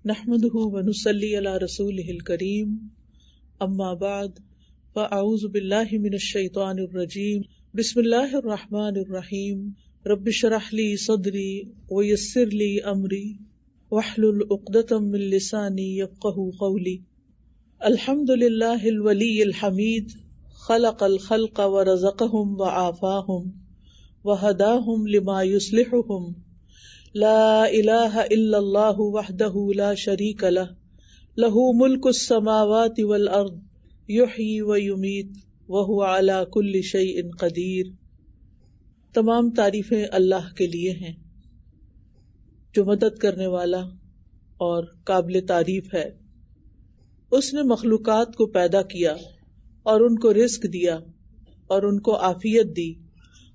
نحمده ونصلي على رسوله الكريم اما بعد فاعوذ بالله من الشيطان الرجيم بسم الله الرحمن الرحيم رب اشرح لي صدري ويسر لي امري واحلل عقدة من لساني يفقهوا قولي. الحمد لله الولي الحميد خلق الخلق ورزقهم وعافاهم وهداهم لما يصلحهم. لا الہ الا اللہ وحدہ لا شریک لہ لہ ملک السماوات والارض یحیی ویمیت وہو علی کل شیء قدیر. تمام تعریفیں اللہ کے لیے ہیں جو مدد کرنے والا اور قابل تعریف ہے. اس نے مخلوقات کو پیدا کیا اور ان کو رزق دیا اور ان کو عافیت دی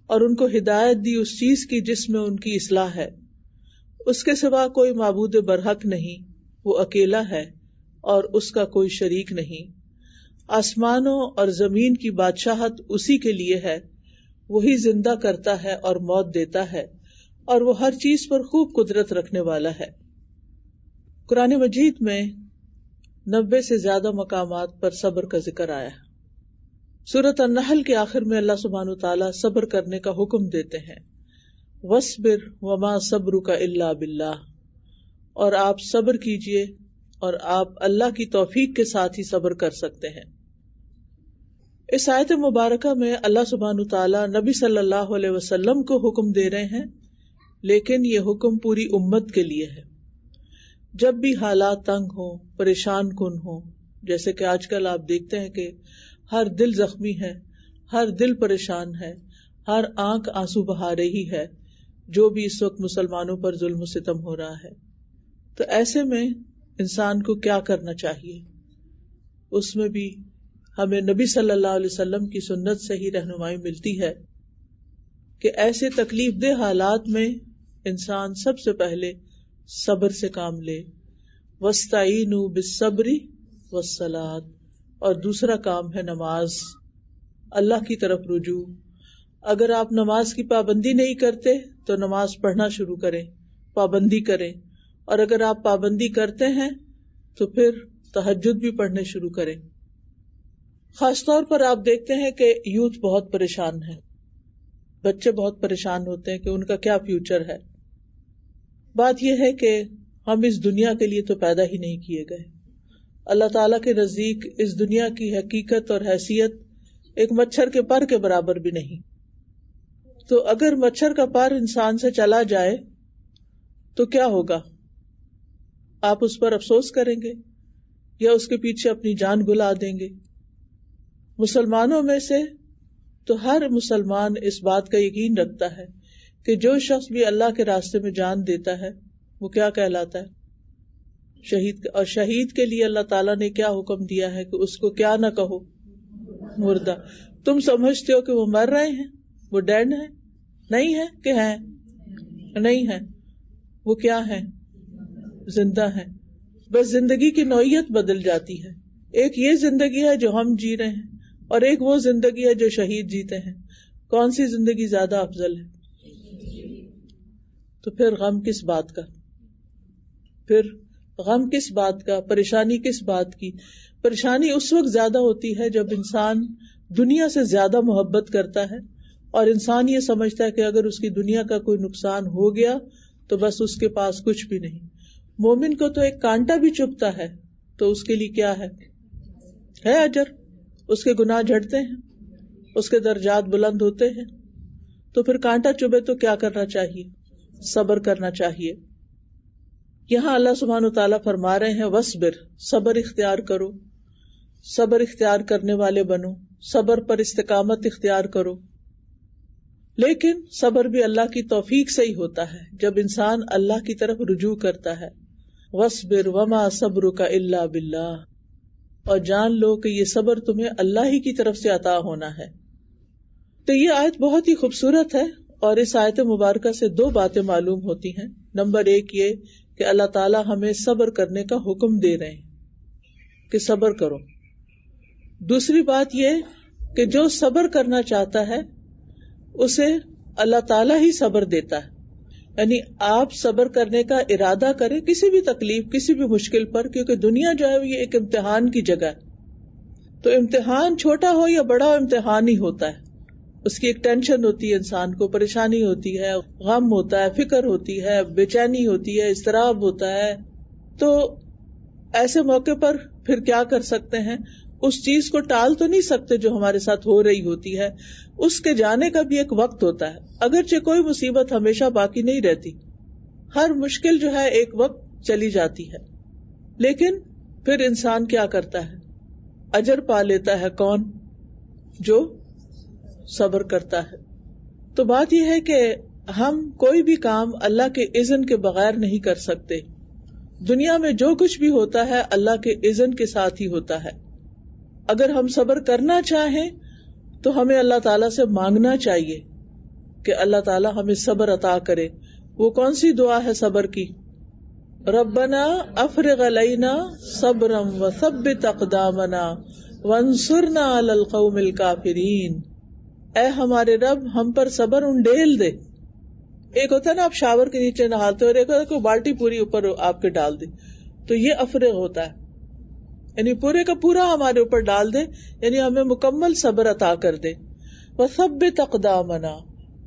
اور ان کو ہدایت دی اس چیز کی جس میں ان کی اصلاح ہے. اس کے سوا کوئی معبود برحق نہیں، وہ اکیلا ہے اور اس کا کوئی شریک نہیں. آسمانوں اور زمین کی بادشاہت اسی کے لیے ہے، وہی زندہ کرتا ہے اور موت دیتا ہے اور وہ ہر چیز پر خوب قدرت رکھنے والا ہے. قرآن مجید میں 90 سے زیادہ مقامات پر صبر کا ذکر آیا ہے. سورۃ النحل کے آخر میں اللہ سبحانہ وتعالیٰ صبر کرنے کا حکم دیتے ہیں، وَاصْبِرْ وَمَا صَبْرُكَ إِلَّا بِاللَّهِ، اور آپ صبر کیجئے اور آپ اللہ کی توفیق کے ساتھ ہی صبر کر سکتے ہیں. اس آیت مبارکہ میں اللہ سبحانہ وتعالیٰ نبی صلی اللہ علیہ وسلم کو حکم دے رہے ہیں، لیکن یہ حکم پوری امت کے لیے ہے. جب بھی حالات تنگ ہوں، پریشان کن ہوں، جیسے کہ آج کل آپ دیکھتے ہیں کہ ہر دل زخمی ہے، ہر دل پریشان ہے، ہر آنکھ آنسو بہا رہی ہے جو بھی اس وقت مسلمانوں پر ظلم و ستم ہو رہا ہے. تو ایسے میں انسان کو کیا کرنا چاہیے؟ اس میں بھی ہمیں نبی صلی اللہ علیہ وسلم کی سنت سے ہی رہنمائی ملتی ہے کہ ایسے تکلیف دہ حالات میں انسان سب سے پہلے صبر سے کام لے. وَاسْتَعِینُوا بِالصَّبْرِ وَالصَّلَاةِ، اور دوسرا کام ہے نماز، اللہ کی طرف رجوع. اگر آپ نماز کی پابندی نہیں کرتے تو نماز پڑھنا شروع کریں، پابندی کریں، اور اگر آپ پابندی کرتے ہیں تو پھر تہجد بھی پڑھنے شروع کریں. خاص طور پر آپ دیکھتے ہیں کہ یوتھ بہت پریشان ہے، بچے بہت پریشان ہوتے ہیں کہ ان کا کیا فیوچر ہے. بات یہ ہے کہ ہم اس دنیا کے لیے تو پیدا ہی نہیں کیے گئے. اللہ تعالیٰ کے نزدیک اس دنیا کی حقیقت اور حیثیت ایک مچھر کے پر کے برابر بھی نہیں. تو اگر مچھر کا پر انسان سے چلا جائے تو کیا ہوگا؟ آپ اس پر افسوس کریں گے یا اس کے پیچھے اپنی جان گلا دیں گے؟ مسلمانوں میں سے تو ہر مسلمان اس بات کا یقین رکھتا ہے کہ جو شخص بھی اللہ کے راستے میں جان دیتا ہے وہ کیا کہلاتا ہے؟ شہید. اور شہید کے لیے اللہ تعالیٰ نے کیا حکم دیا ہے کہ اس کو کیا نہ کہو؟ مردہ. تم سمجھتے ہو کہ وہ مر رہے ہیں، وہ ڈیڈ ہیں؟ نہیں ہے کہ ہیں؟ نہیں ہے. وہ کیا ہے؟ زندہ ہیں. بس زندگی کی نوعیت بدل جاتی ہے. ایک یہ زندگی ہے جو ہم جی رہے ہیں اور ایک وہ زندگی ہے جو شہید جیتے ہیں. کون سی زندگی زیادہ افضل ہے؟ تو پھر غم کس بات کا؟ پھر غم کس بات کا؟ پریشانی کس بات کی؟ پریشانی اس وقت زیادہ ہوتی ہے جب انسان دنیا سے زیادہ محبت کرتا ہے اور انسان یہ سمجھتا ہے کہ اگر اس کی دنیا کا کوئی نقصان ہو گیا تو بس اس کے پاس کچھ بھی نہیں. مومن کو تو ایک کانٹا بھی چبھتا ہے تو اس کے لیے کیا ہے اجر. اس کے گناہ جھڑتے ہیں، اس کے درجات بلند ہوتے ہیں. تو پھر کانٹا چبھے تو کیا کرنا چاہیے؟ صبر کرنا چاہیے. یہاں اللہ سبحانہ وتعالیٰ فرما رہے ہیں وَاصْبِرْ، صبر اختیار کرو، صبر اختیار کرنے والے بنو، صبر پر استقامت اختیار کرو. لیکن صبر بھی اللہ کی توفیق سے ہی ہوتا ہے جب انسان اللہ کی طرف رجوع کرتا ہے. وَاصْبِرْ وَمَا صَبْرُكَ إِلَّا بِاللَّهِ، اور جان لو کہ یہ صبر تمہیں اللہ ہی کی طرف سے عطا ہونا ہے. تو یہ آیت بہت ہی خوبصورت ہے اور اس آیت مبارکہ سے دو باتیں معلوم ہوتی ہیں. نمبر ایک یہ کہ اللہ تعالیٰ ہمیں صبر کرنے کا حکم دے رہے ہیں کہ صبر کرو. دوسری بات یہ کہ جو صبر کرنا چاہتا ہے اسے اللہ تعالیٰ ہی صبر دیتا ہے. یعنی آپ صبر کرنے کا ارادہ کریں کسی بھی تکلیف کسی بھی مشکل پر، کیونکہ دنیا جو ہے یہ ایک امتحان کی جگہ ہے. تو امتحان چھوٹا ہو یا بڑا ہو امتحان ہی ہوتا ہے. اس کی ایک ٹینشن ہوتی ہے، انسان کو پریشانی ہوتی ہے، غم ہوتا ہے، فکر ہوتی ہے، بے چینی ہوتی ہے، اضطراب ہوتا ہے. تو ایسے موقع پر پھر کیا کر سکتے ہیں؟ اس چیز کو ٹال تو نہیں سکتے جو ہمارے ساتھ ہو رہی ہوتی ہے، اس کے جانے کا بھی ایک وقت ہوتا ہے. اگرچہ کوئی مصیبت ہمیشہ باقی نہیں رہتی، ہر مشکل جو ہے ایک وقت چلی جاتی ہے، لیکن پھر انسان کیا کرتا ہے؟ اجر پا لیتا ہے. کون؟ جو صبر کرتا ہے. تو بات یہ ہے کہ ہم کوئی بھی کام اللہ کے اذن کے بغیر نہیں کر سکتے. دنیا میں جو کچھ بھی ہوتا ہے اللہ کے اذن کے ساتھ ہی ہوتا ہے. اگر ہم صبر کرنا چاہیں تو ہمیں اللہ تعالیٰ سے مانگنا چاہیے کہ اللہ تعالیٰ ہمیں صبر عطا کرے. وہ کون سی دعا ہے صبر کی؟ ربنا افرغ علینا صبرا وثبت اقدامنا وانصرنا علی القوم الکافرین. اے ہمارے رب ہم پر صبر انڈیل دے. ایک ہوتا ہے نا آپ شاور کے نیچے نہاتے اور ایک ہوتا ہے کہ بالٹی پوری اوپر آپ کے ڈال دے، تو یہ افرغ ہوتا ہے، یعنی پورے کا پورا ہمارے اوپر ڈال دے، یعنی ہمیں مکمل صبر عطا کر دے. وثبت اقدامنا،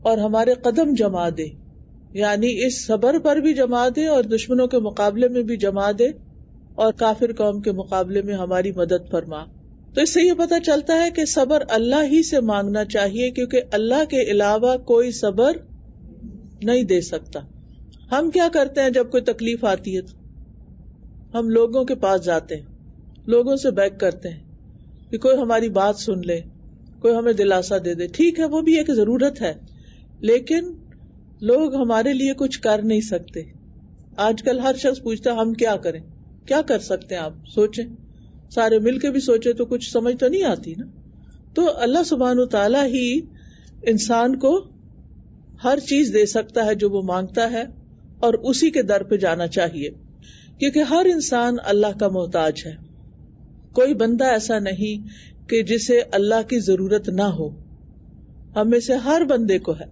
اور ہمارے قدم جما دے، یعنی اس صبر پر بھی جما دے اور دشمنوں کے مقابلے میں بھی جما دے اور کافر قوم کے مقابلے میں ہماری مدد فرما. تو اس سے یہ پتہ چلتا ہے کہ صبر اللہ ہی سے مانگنا چاہیے، کیونکہ اللہ کے علاوہ کوئی صبر نہیں دے سکتا. ہم کیا کرتے ہیں جب کوئی تکلیف آتی ہے تو ہم لوگوں کے پاس جاتے ہیں، لوگوں سے بیگ کرتے ہیں کہ کوئی ہماری بات سن لے، کوئی ہمیں دلاسا دے دے. ٹھیک ہے، وہ بھی ایک ضرورت ہے، لیکن لوگ ہمارے لیے کچھ کر نہیں سکتے. آج کل ہر شخص پوچھتا ہے ہم کیا کریں، کیا کر سکتے ہیں. آپ سوچیں، سارے مل کے بھی سوچے تو کچھ سمجھ تو نہیں آتی نا. تو اللہ سبحانہ و تعالیٰ ہی انسان کو ہر چیز دے سکتا ہے جو وہ مانگتا ہے، اور اسی کے در پہ جانا چاہیے، کیونکہ ہر انسان اللہ کا محتاج ہے. کوئی بندہ ایسا نہیں کہ جسے اللہ کی ضرورت نہ ہو. ہم میں سے ہر بندے کو ہے.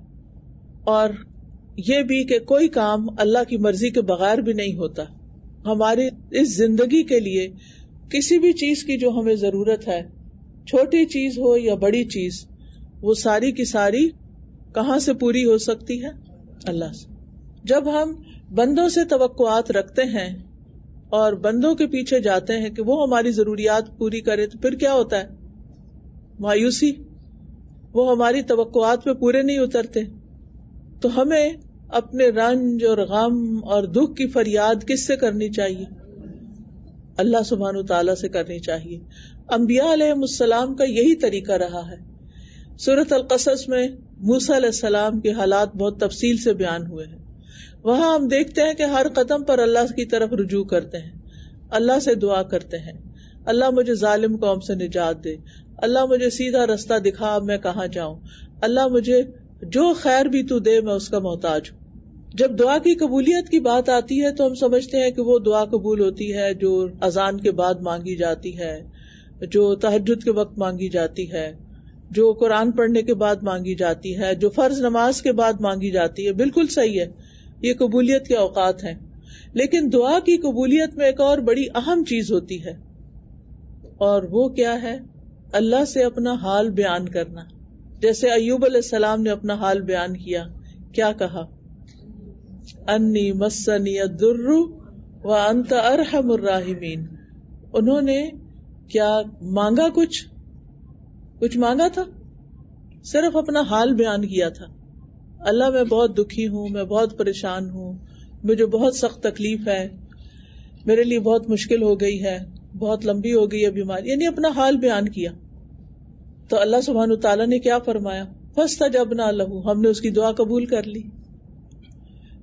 اور یہ بھی کہ کوئی کام اللہ کی مرضی کے بغیر بھی نہیں ہوتا. ہماری اس زندگی کے لیے کسی بھی چیز کی جو ہمیں ضرورت ہے، چھوٹی چیز ہو یا بڑی چیز، وہ ساری کی ساری کہاں سے پوری ہو سکتی ہے؟ اللہ سے. جب ہم بندوں سے توقعات رکھتے ہیں اور بندوں کے پیچھے جاتے ہیں کہ وہ ہماری ضروریات پوری کرے، تو پھر کیا ہوتا ہے؟ مایوسی. وہ ہماری توقعات پہ پورے نہیں اترتے. تو ہمیں اپنے رنج اور غم اور دکھ کی فریاد کس سے کرنی چاہیے؟ اللہ سبحانہ و تعالیٰ سے کرنی چاہیے. انبیاء علیہ السلام کا یہی طریقہ رہا ہے. سورۃ القصص میں موسیٰ علیہ السلام کے حالات بہت تفصیل سے بیان ہوئے ہیں. وہاں ہم دیکھتے ہیں کہ ہر قدم پر اللہ کی طرف رجوع کرتے ہیں، اللہ سے دعا کرتے ہیں، اللہ مجھے ظالم قوم سے نجات دے، اللہ مجھے سیدھا رستہ دکھا، میں کہاں جاؤں، اللہ مجھے جو خیر بھی تو دے میں اس کا محتاج ہوں. جب دعا کی قبولیت کی بات آتی ہے تو ہم سمجھتے ہیں کہ وہ دعا قبول ہوتی ہے جو اذان کے بعد مانگی جاتی ہے، جو تہجد کے وقت مانگی جاتی ہے، جو قرآن پڑھنے کے بعد مانگی جاتی ہے، جو فرض نماز کے بعد مانگی جاتی ہے. بالکل صحیح ہے، یہ قبولیت کے اوقات ہیں. لیکن دعا کی قبولیت میں ایک اور بڑی اہم چیز ہوتی ہے، اور وہ کیا ہے؟ اللہ سے اپنا حال بیان کرنا. جیسے ایوب علیہ السلام نے اپنا حال بیان کیا، کیا کہا؟ انی مسنی الضر وانت ارحم الراحمین. انہوں نے کیا مانگا؟ کچھ مانگا تھا؟ صرف اپنا حال بیان کیا تھا. اللہ میں بہت دکھی ہوں، میں بہت پریشان ہوں، مجھے بہت سخت تکلیف ہے، میرے لیے بہت مشکل ہو گئی ہے، بہت لمبی ہو گئی ہے بیماری، یعنی اپنا حال بیان کیا. تو اللہ سبحانہ تعالیٰ نے کیا فرمایا؟ فاستجبنا لہ، ہم نے اس کی دعا قبول کر لی.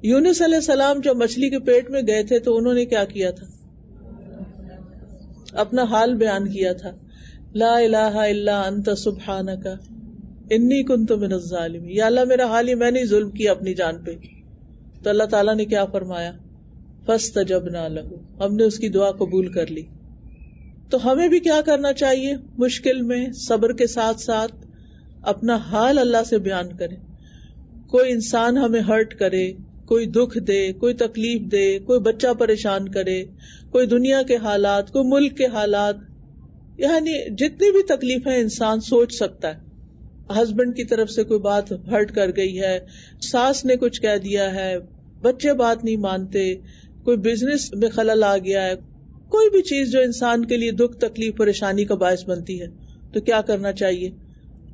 یونس علیہ السلام جب مچھلی کے پیٹ میں گئے تھے تو انہوں نے کیا کیا تھا؟ اپنا حال بیان کیا تھا. لا الہ الا انت سبحانک انی کنت من الظالمین. یا اللہ میرا حال ہی میں نے ظلم کیا اپنی جان پہ. تو اللہ تعالیٰ نے کیا فرمایا؟ فاستجبنا لہ، ہم نے اس کی دعا قبول کر لی. تو ہمیں بھی کیا کرنا چاہیے؟ مشکل میں صبر کے ساتھ ساتھ اپنا حال اللہ سے بیان کریں. کوئی انسان ہمیں ہرٹ کرے، کوئی دکھ دے، کوئی تکلیف دے، کوئی بچہ پریشان کرے، کوئی دنیا کے حالات، کوئی ملک کے حالات، یعنی جتنی بھی تکلیفیں انسان سوچ سکتا ہے، ہسبینڈ کی طرف سے کوئی بات ہرٹ کر گئی ہے، ساس نے کچھ کہہ دیا ہے، بچے بات نہیں مانتے، کوئی بزنس میں خلل آ گیا ہے، کوئی بھی چیز جو انسان کے لیے دکھ، تکلیف، پریشانی کا باعث بنتی ہے، تو کیا کرنا چاہیے؟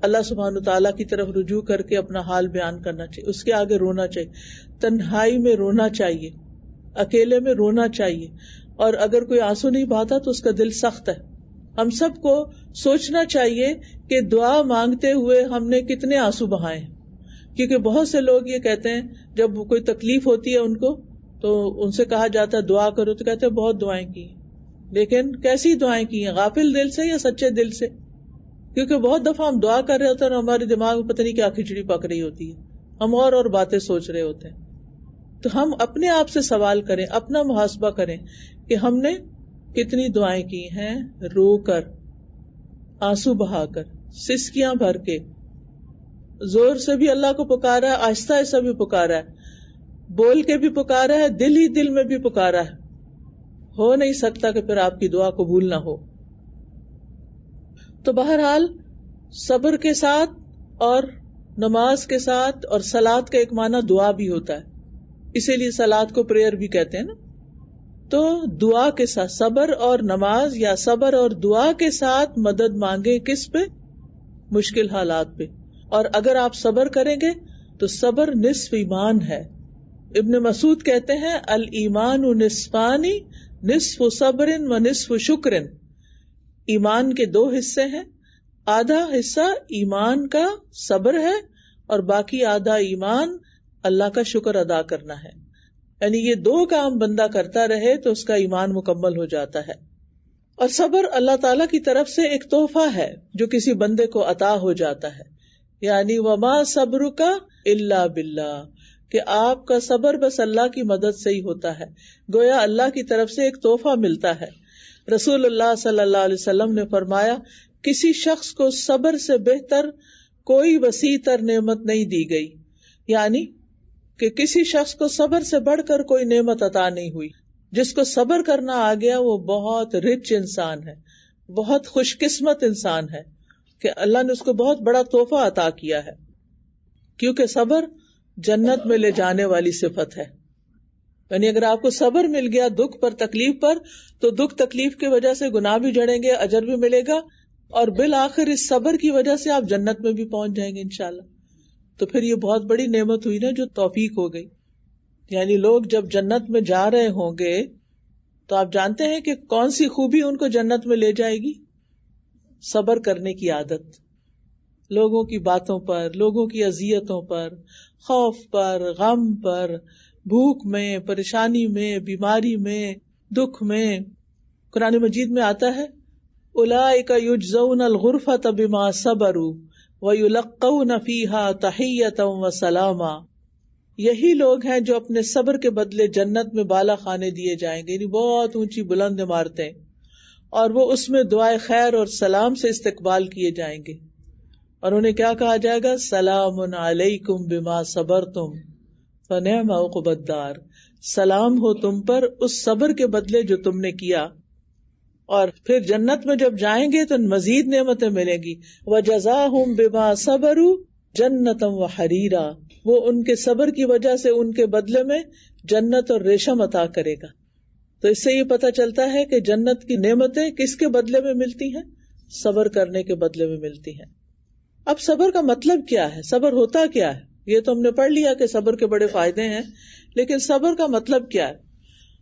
اللہ سبحانہ تعالیٰ کی طرف رجوع کر کے اپنا حال بیان کرنا چاہیے، اس کے آگے رونا چاہیے، تنہائی میں رونا چاہیے، اکیلے میں رونا چاہیے، اور اگر کوئی آنسو نہیں بہاتا تو اس کا دل سخت ہے۔ ہم سب کو سوچنا چاہیے کہ دعا مانگتے ہوئے ہم نے کتنے آنسو بہائے ہیں، کیونکہ بہت سے لوگ یہ کہتے ہیں جب کوئی تکلیف ہوتی ہے ان کو تو ان سے کہا جاتا ہے دعا کرو، تو کہتے ہیں بہت دعائیں کی، لیکن کیسی دعائیں کی ہیں؟ غافل دل سے یا سچے دل سے؟ کیونکہ بہت دفعہ ہم دعا کر رہے ہوتے ہیں اور ہمارے دماغ میں پتہ نہیں کیا کھچڑی پک رہی ہوتی ہے، ہم اور باتیں سوچ رہے ہوتے ہیں۔ تو ہم اپنے آپ سے سوال کریں، اپنا محاسبہ کریں کہ ہم نے کتنی دعائیں کی ہیں، رو کر، آنسو بہا کر، سسکیاں بھر کے، زور سے بھی اللہ کو پکارا ہے، آہستہ آہستہ بھی پکارا ہے، بول کے بھی پکارا ہے، دل ہی دل میں بھی پکارا ہے۔ ہو نہیں سکتا کہ پھر آپ کی دعا قبول نہ ہو۔ تو بہرحال صبر کے ساتھ اور نماز کے ساتھ اور صلات کا ایک معنی دعا بھی ہوتا ہے، اسی لیے صلات کو پریئر بھی کہتے ہیں نا۔ تو دعا کے ساتھ صبر اور نماز یا صبر اور دعا کے ساتھ مدد مانگے، کس پہ؟ مشکل حالات پہ۔ اور اگر آپ صبر کریں گے تو صبر نصف ایمان ہے۔ ابن مسعود کہتے ہیں الایمان نصفانی، نصف صبر و نصف شکر۔ ایمان کے دو حصے ہیں، آدھا حصہ ایمان کا صبر ہے اور باقی آدھا ایمان اللہ کا شکر ادا کرنا ہے۔ یعنی یہ دو کام بندہ کرتا رہے تو اس کا ایمان مکمل ہو جاتا ہے۔ اور صبر اللہ تعالیٰ کی طرف سے ایک تحفہ ہے جو کسی بندے کو عطا ہو جاتا ہے، یعنی وما صبرک الا باللہ، کہ آپ کا صبر بس اللہ کی مدد سے ہی ہوتا ہے، گویا اللہ کی طرف سے ایک تحفہ ملتا ہے۔ رسول اللہ صلی اللہ علیہ وسلم نے فرمایا کسی شخص کو صبر سے بہتر کوئی وسیع تر نعمت نہیں دی گئی، یعنی کہ کسی شخص کو صبر سے بڑھ کر کوئی نعمت عطا نہیں ہوئی۔ جس کو صبر کرنا آ گیا وہ بہت رچ انسان ہے، بہت خوش قسمت انسان ہے کہ اللہ نے اس کو بہت بڑا تحفہ عطا کیا ہے، کیونکہ صبر جنت میں لے جانے والی صفت ہے۔ یعنی اگر آپ کو صبر مل گیا دکھ پر، تکلیف پر، تو دکھ تکلیف کی وجہ سے گناہ بھی جڑیں گے، اجر بھی ملے گا، اور بالآخر اس صبر کی وجہ سے آپ جنت میں بھی پہنچ جائیں گے انشاءاللہ۔ تو پھر یہ بہت بڑی نعمت ہوئی نا جو توفیق ہو گئی۔ یعنی لوگ جب جنت میں جا رہے ہوں گے تو آپ جانتے ہیں کہ کون سی خوبی ان کو جنت میں لے جائے گی؟ صبر کرنے کی عادت، لوگوں کی باتوں پر، لوگوں کی اذیتوں پر، خوف پر، غم پر، بھوک میں، پریشانی میں، بیماری میں، دکھ میں۔ قرآن مجید میں آتا ہے اولئک یجزون الغرفۃ بما صبروا ویلقون فیہا تحیۃ وسلاما، یہی لوگ ہیں جو اپنے صبر کے بدلے جنت میں بالا خانے دیے جائیں گے، یعنی بہت اونچی بلند عمارتیں، اور وہ اس میں دعائے خیر اور سلام سے استقبال کیے جائیں گے، اور انہیں کیا کہا جائے گا؟ سلام علیکم بما صبرتم فنعم عقبی الدار، سلام ہو تم پر اس صبر کے بدلے جو تم نے کیا۔ اور پھر جنت میں جب جائیں گے تو مزید نعمتیں ملیں گی، وجزاہم بما صبروا جنتا وحریرا، وہ ان کے صبر کی وجہ سے ان کے بدلے میں جنت اور ریشم عطا کرے گا۔ تو اس سے یہ پتہ چلتا ہے کہ جنت کی نعمتیں کس کے بدلے میں ملتی ہیں؟ صبر کرنے کے بدلے میں ملتی ہیں۔ اب صبر کا مطلب کیا ہے؟ صبر ہوتا کیا ہے؟ یہ تو ہم نے پڑھ لیا کہ صبر کے بڑے فائدے ہیں، لیکن صبر کا مطلب کیا ہے؟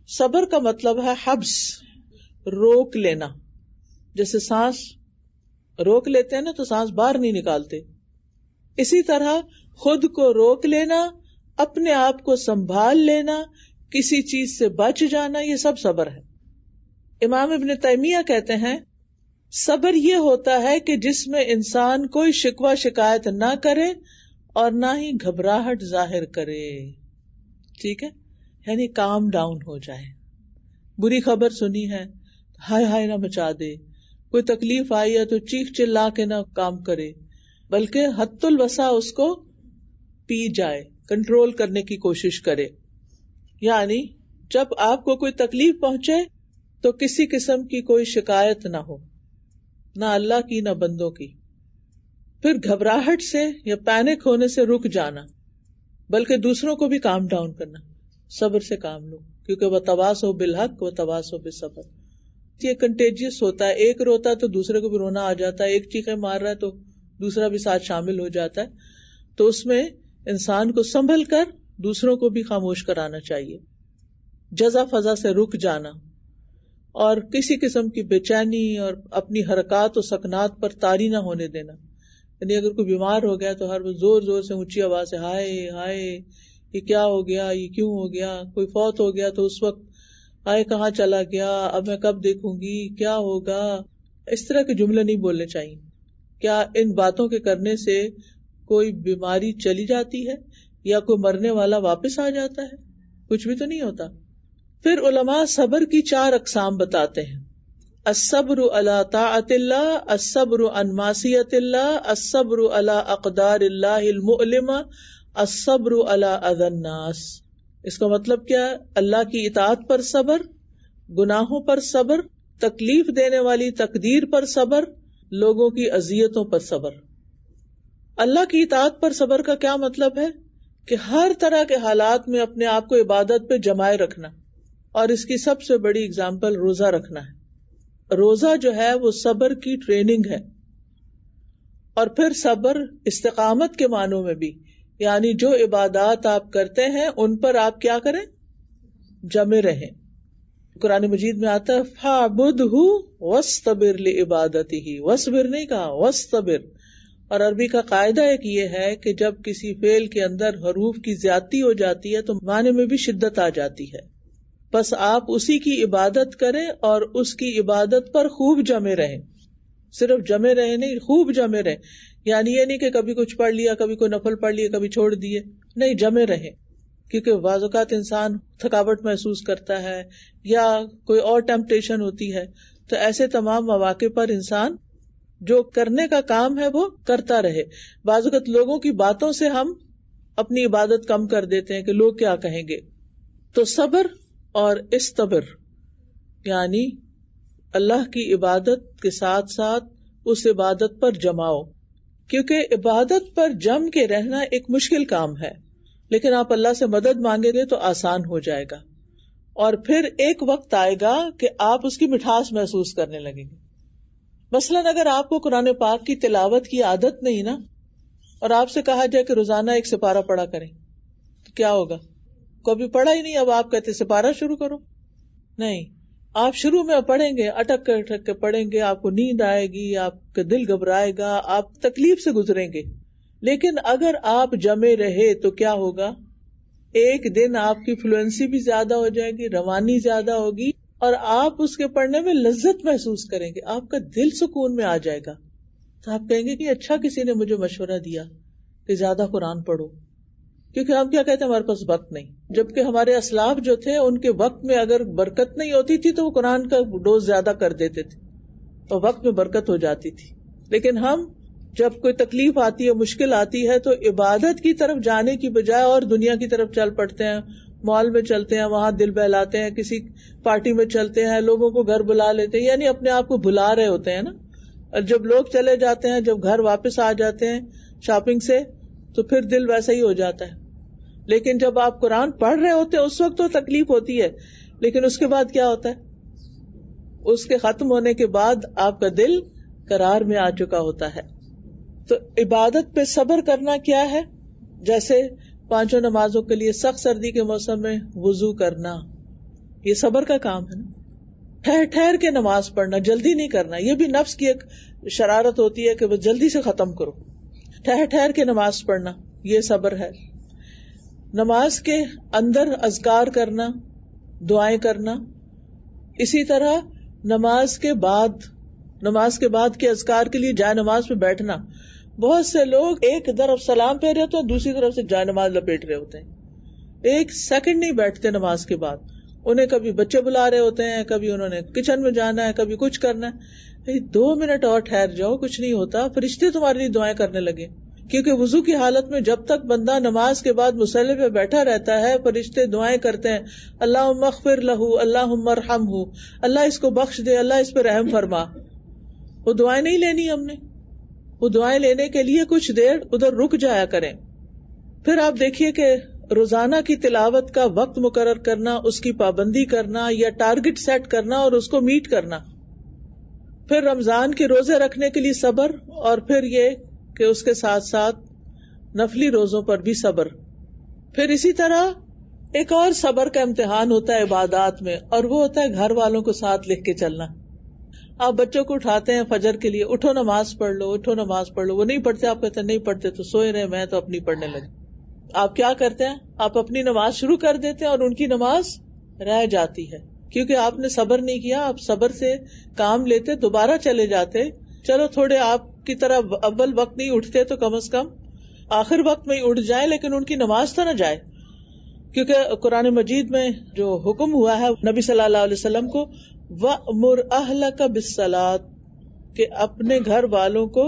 صبر کا مطلب ہے حبس، روک لینا۔ جیسے سانس روک لیتے ہیں نا تو سانس باہر نہیں نکالتے، اسی طرح خود کو روک لینا، اپنے آپ کو سنبھال لینا، کسی چیز سے بچ جانا، یہ سب صبر ہے۔ امام ابن تیمیہ کہتے ہیں صبر یہ ہوتا ہے کہ جس میں انسان کوئی شکوہ شکایت نہ کرے اور نہ ہی گھبراہٹ ظاہر کرے، ٹھیک ہے، یعنی کام ڈاؤن ہو جائے۔ بری خبر سنی ہے ہائے ہائے نہ مچا دے، کوئی تکلیف آئی ہے تو چیخ چلا کے نہ کام کرے، بلکہ حد الوسع اس کو پی جائے، کنٹرول کرنے کی کوشش کرے۔ یعنی جب آپ کو کوئی تکلیف پہنچے تو کسی قسم کی کوئی شکایت نہ ہو، نہ اللہ کی نہ بندوں کی. پھر گھبراہٹ سے یا پینک ہونے سے رک جانا، بلکہ دوسروں کو بھی کام ڈاؤن کرنا، صبر سے کام لو، کیونکہ وتواصوا بالحق وتواصوا بالصبر. یہ کنٹیجیس ہوتا ہے، ایک روتا ہے تو دوسرے کو بھی رونا آ جاتا ہے، ایک چیخیں مار رہا ہے تو دوسرا بھی ساتھ شامل ہو جاتا ہے. تو اس میں انسان کو سنبھل کر دوسروں کو بھی خاموش کرانا چاہیے. جزا فضا سے رک جانا اور کسی قسم کی بے چینی اور اپنی حرکات و سکنات پر طاری نہ ہونے دینا. یعنی اگر کوئی بیمار ہو گیا تو ہر وقت زور زور سے اونچی آواز سے ہائے ہائے یہ کیا ہو گیا، یہ کیوں ہو گیا. کوئی فوت ہو گیا تو اس وقت ہائے کہاں چلا گیا، اب میں کب دیکھوں گی، کیا ہوگا. اس طرح کے جملے نہیں بولنے چاہیے. کیا ان باتوں کے کرنے سے کوئی بیماری چلی جاتی ہے یا کوئی مرنے والا واپس آ جاتا ہے؟ کچھ بھی تو نہیں ہوتا. پھر علماء صبر کی 4 اقسام بتاتے ہیں: الصبر علی طاعت اللہ، الصبر عن معصیت اللہ، الصبر علی اقدار اللہ المؤلمہ، الصبر علی اذی الناس. اس کا مطلب کیا ہے؟ اللہ کی اطاعت پر صبر، گناہوں پر صبر، تکلیف دینے والی تقدیر پر صبر، لوگوں کی اذیتوں پر صبر. اللہ کی اطاعت پر صبر کا کیا مطلب ہے؟ کہ ہر طرح کے حالات میں اپنے آپ کو عبادت پہ جمائے رکھنا. اور اس کی سب سے بڑی اگزامپل روزہ رکھنا ہے. روزہ جو ہے وہ صبر کی ٹریننگ ہے. اور پھر صبر استقامت کے معنوں میں بھی، یعنی جو عبادات آپ کرتے ہیں ان پر آپ کیا کریں؟ جمے رہیں. قرآن مجید میں آتا ہے فَاعْبُدْهُ وَاسْتَبِرْ لِعِبَادَتِهِ، وَاسْبِر نہیں کہا، وَاسْتَبِرْ. اور عربی کا قاعدہ ایک یہ ہے کہ جب کسی فعل کے اندر حروف کی زیادتی ہو جاتی ہے تو معنی میں بھی شدت آ جاتی ہے. بس آپ اسی کی عبادت کریں اور اس کی عبادت پر خوب جمے رہیں. صرف جمے رہے نہیں، خوب جمے رہیں. یعنی یہ نہیں کہ کبھی کچھ پڑھ لیا، کبھی کوئی نفل پڑھ لیا، کبھی چھوڑ دیے، نہیں، جمے رہیں. کیونکہ بعض اوقات انسان تھکاوٹ محسوس کرتا ہے یا کوئی اور ٹیمپٹیشن ہوتی ہے، تو ایسے تمام مواقع پر انسان جو کرنے کا کام ہے وہ کرتا رہے. بعض اوقات لوگوں کی باتوں سے ہم اپنی عبادت کم کر دیتے ہیں کہ لوگ کیا کہیں گے. تو صبر اور استبر یعنی اللہ کی عبادت کے ساتھ ساتھ اس عبادت پر جماؤ. کیونکہ عبادت پر جم کے رہنا ایک مشکل کام ہے، لیکن آپ اللہ سے مدد مانگیں گے تو آسان ہو جائے گا. اور پھر ایک وقت آئے گا کہ آپ اس کی مٹھاس محسوس کرنے لگیں گے. مثلاً اگر آپ کو قرآن پاک کی تلاوت کی عادت نہیں نا، اور آپ سے کہا جائے کہ روزانہ ایک سپارہ پڑھا کریں، تو کیا ہوگا؟ کبھی پڑھا ہی نہیں، اب آپ کہتے سپارہ شروع کرو. نہیں، آپ شروع میں پڑھیں گے، اٹک کے پڑھیں گے، آپ کو نیند آئے گی، آپ کا دل گھبرائے گا، آپ تکلیف سے گزریں گے. لیکن اگر آپ جمے رہے تو کیا ہوگا؟ ایک دن آپ کی فلوئنسی بھی زیادہ ہو جائے گی، روانی زیادہ ہوگی، اور آپ اس کے پڑھنے میں لذت محسوس کریں گے، آپ کا دل سکون میں آ جائے گا. تو آپ کہیں گے کہ اچھا کسی نے مجھے مشورہ دیا کہ زیادہ قرآن پڑھو. کیونکہ ہم کیا کہتے ہیں، ہمارے پاس وقت نہیں. جبکہ ہمارے اسلاف جو تھے ان کے وقت میں اگر برکت نہیں ہوتی تھی تو وہ قرآن کا ڈوز زیادہ کر دیتے تھے اور وقت میں برکت ہو جاتی تھی. لیکن ہم جب کوئی تکلیف آتی ہے، مشکل آتی ہے، تو عبادت کی طرف جانے کی بجائے اور دنیا کی طرف چل پڑتے ہیں. مال میں چلتے ہیں، وہاں دل بہلاتے ہیں، کسی پارٹی میں چلتے ہیں، لوگوں کو گھر بلا لیتے ہیں، یعنی اپنے آپ کو بھلا رہے ہوتے ہیں نا. اور جب لوگ چلے جاتے ہیں، جب گھر واپس آ جاتے ہیں شاپنگ سے، تو پھر دل ویسا ہی ہو جاتا ہے. لیکن جب آپ قرآن پڑھ رہے ہوتے ہیں اس وقت تو تکلیف ہوتی ہے، لیکن اس کے بعد کیا ہوتا ہے؟ اس کے ختم ہونے کے بعد آپ کا دل قرار میں آ چکا ہوتا ہے. تو عبادت پہ صبر کرنا کیا ہے؟ جیسے 5 نمازوں کے لیے سخت سردی کے موسم میں وضو کرنا، یہ صبر کا کام ہے نا. ٹھہر ٹھہر کے نماز پڑھنا، جلدی نہیں کرنا. یہ بھی نفس کی ایک شرارت ہوتی ہے کہ بس جلدی سے ختم کرو. ٹھہر ٹھہر کے نماز پڑھنا، یہ صبر ہے. نماز کے اندر اذکار کرنا، دعائیں کرنا. اسی طرح نماز کے بعد کے اذکار کے لیے جائے نماز پہ بیٹھنا. بہت سے لوگ ایک طرف سلام پھیر رہے ہوتے ہیں، دوسری طرف سے جائے نماز لپیٹ رہے ہوتے ہیں، ایک سیکنڈ نہیں بیٹھتے نماز کے بعد. انہیں کبھی بچے بلا رہے ہوتے ہیں، کبھی انہوں نے کچن میں جانا ہے، کبھی کچھ کرنا ہے. 2 منٹ اور ٹھہر جاؤ، کچھ نہیں ہوتا، فرشتے تمہارے لیے دعائیں کرنے لگے. کیونکہ وضو کی حالت میں جب تک بندہ نماز کے بعد مصلی پہ بیٹھا رہتا ہے، فرشتے دعائیں کرتے ہیں، اللہم اغفر لہ، اللہم ارحمہ، اللہ اس کو بخش دے، اللہ اس پہ رحم فرما. وہ دعائیں نہیں لینی ہم نے، وہ دعائیں لینے کے لیے کچھ دیر ادھر رک جایا کریں. پھر آپ دیکھیے کہ روزانہ کی تلاوت کا وقت مقرر کرنا، اس کی پابندی کرنا یا ٹارگٹ سیٹ کرنا اور اس کو میٹ کرنا. پھر رمضان کے روزے رکھنے کے لیے صبر، اور پھر یہ کہ اس کے ساتھ ساتھ نفلی روزوں پر بھی صبر. پھر اسی طرح ایک اور صبر کا امتحان ہوتا ہے عبادات میں، اور وہ ہوتا ہے گھر والوں کو ساتھ لکھ کے چلنا. آپ بچوں کو اٹھاتے ہیں فجر کے لیے، اٹھو نماز پڑھ لو، اٹھو نماز پڑھ لو. وہ نہیں پڑھتے، آپ کہتے ہیں نہیں پڑھتے تو سوئے رہے، میں تو اپنی پڑھنے لگے. آپ کیا کرتے ہیں؟ آپ اپنی نماز شروع کر دیتے ہیں اور ان کی نماز رہ جاتی ہے، کیونکہ آپ نے صبر نہیں کیا. آپ صبر سے کام لیتے، دوبارہ چلے جاتے. چلو تھوڑے آپ کی طرح اول وقت نہیں اٹھتے تو کم از کم آخر وقت میں اٹھ جائیں، لیکن ان کی نماز تو نہ جائے. کیونکہ قرآن مجید میں جو حکم ہوا ہے نبی صلی اللہ علیہ وسلم کو، وَأْمُرْ أَهْلَكَ بِالصَّلَاةِ، کہ اپنے گھر والوں کو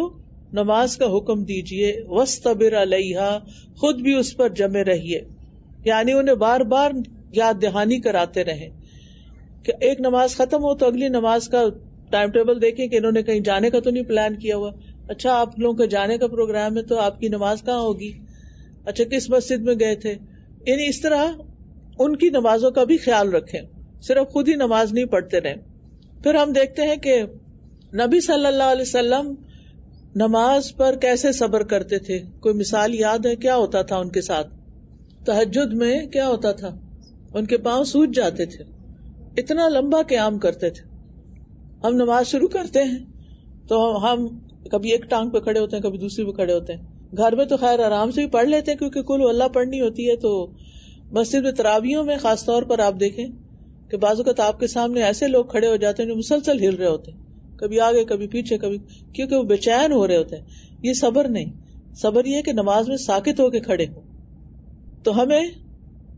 نماز کا حکم دیجئے، وَاسْتَبِرْ عَلَيْهَا، خود بھی اس پر جمے رہیے. یعنی انہیں بار بار یاد دہانی کراتے رہیں کہ ایک نماز ختم ہو تو اگلی نماز کا ٹائم ٹیبل دیکھیں کہ انہوں نے کہیں جانے کا تو نہیں پلان کیا ہوا. اچھا آپ لوگوں کا جانے کا پروگرام ہے تو آپ کی نماز کہاں ہوگی؟ اچھا کس مسجد میں گئے تھے؟ یعنی اس طرح ان کی نمازوں کا بھی خیال رکھیں، صرف خود ہی نماز نہیں پڑھتے رہیں. پھر ہم دیکھتے ہیں کہ نبی صلی اللہ علیہ وسلم نماز پر کیسے صبر کرتے تھے. کوئی مثال یاد ہے کیا ہوتا تھا ان کے ساتھ؟ تہجد میں کیا ہوتا تھا؟ ان کے پاؤں سوج جاتے تھے، اتنا لمبا قیام کرتے تھے. ہم نماز شروع کرتے ہیں تو ہم کبھی ایک ٹانگ پہ کھڑے ہوتے ہیں، کبھی دوسری پہ کھڑے ہوتے ہیں. گھر میں تو خیر آرام سے بھی پڑھ لیتے ہیں کیونکہ کل اللہ پڑھنی ہوتی ہے. تو مسجد میں تراویحوں میں خاص طور پر آپ دیکھیں کہ بعض اوقات آپ کے سامنے ایسے لوگ کھڑے ہو جاتے ہیں جو مسلسل ہل رہے ہوتے ہیں، کبھی آگے کبھی پیچھے کبھی، کیونکہ وہ بے چین ہو رہے ہوتے ہیں. یہ صبر نہیں، صبر یہ ہے کہ نماز میں ساکت ہو کے کھڑے ہو. تو ہمیں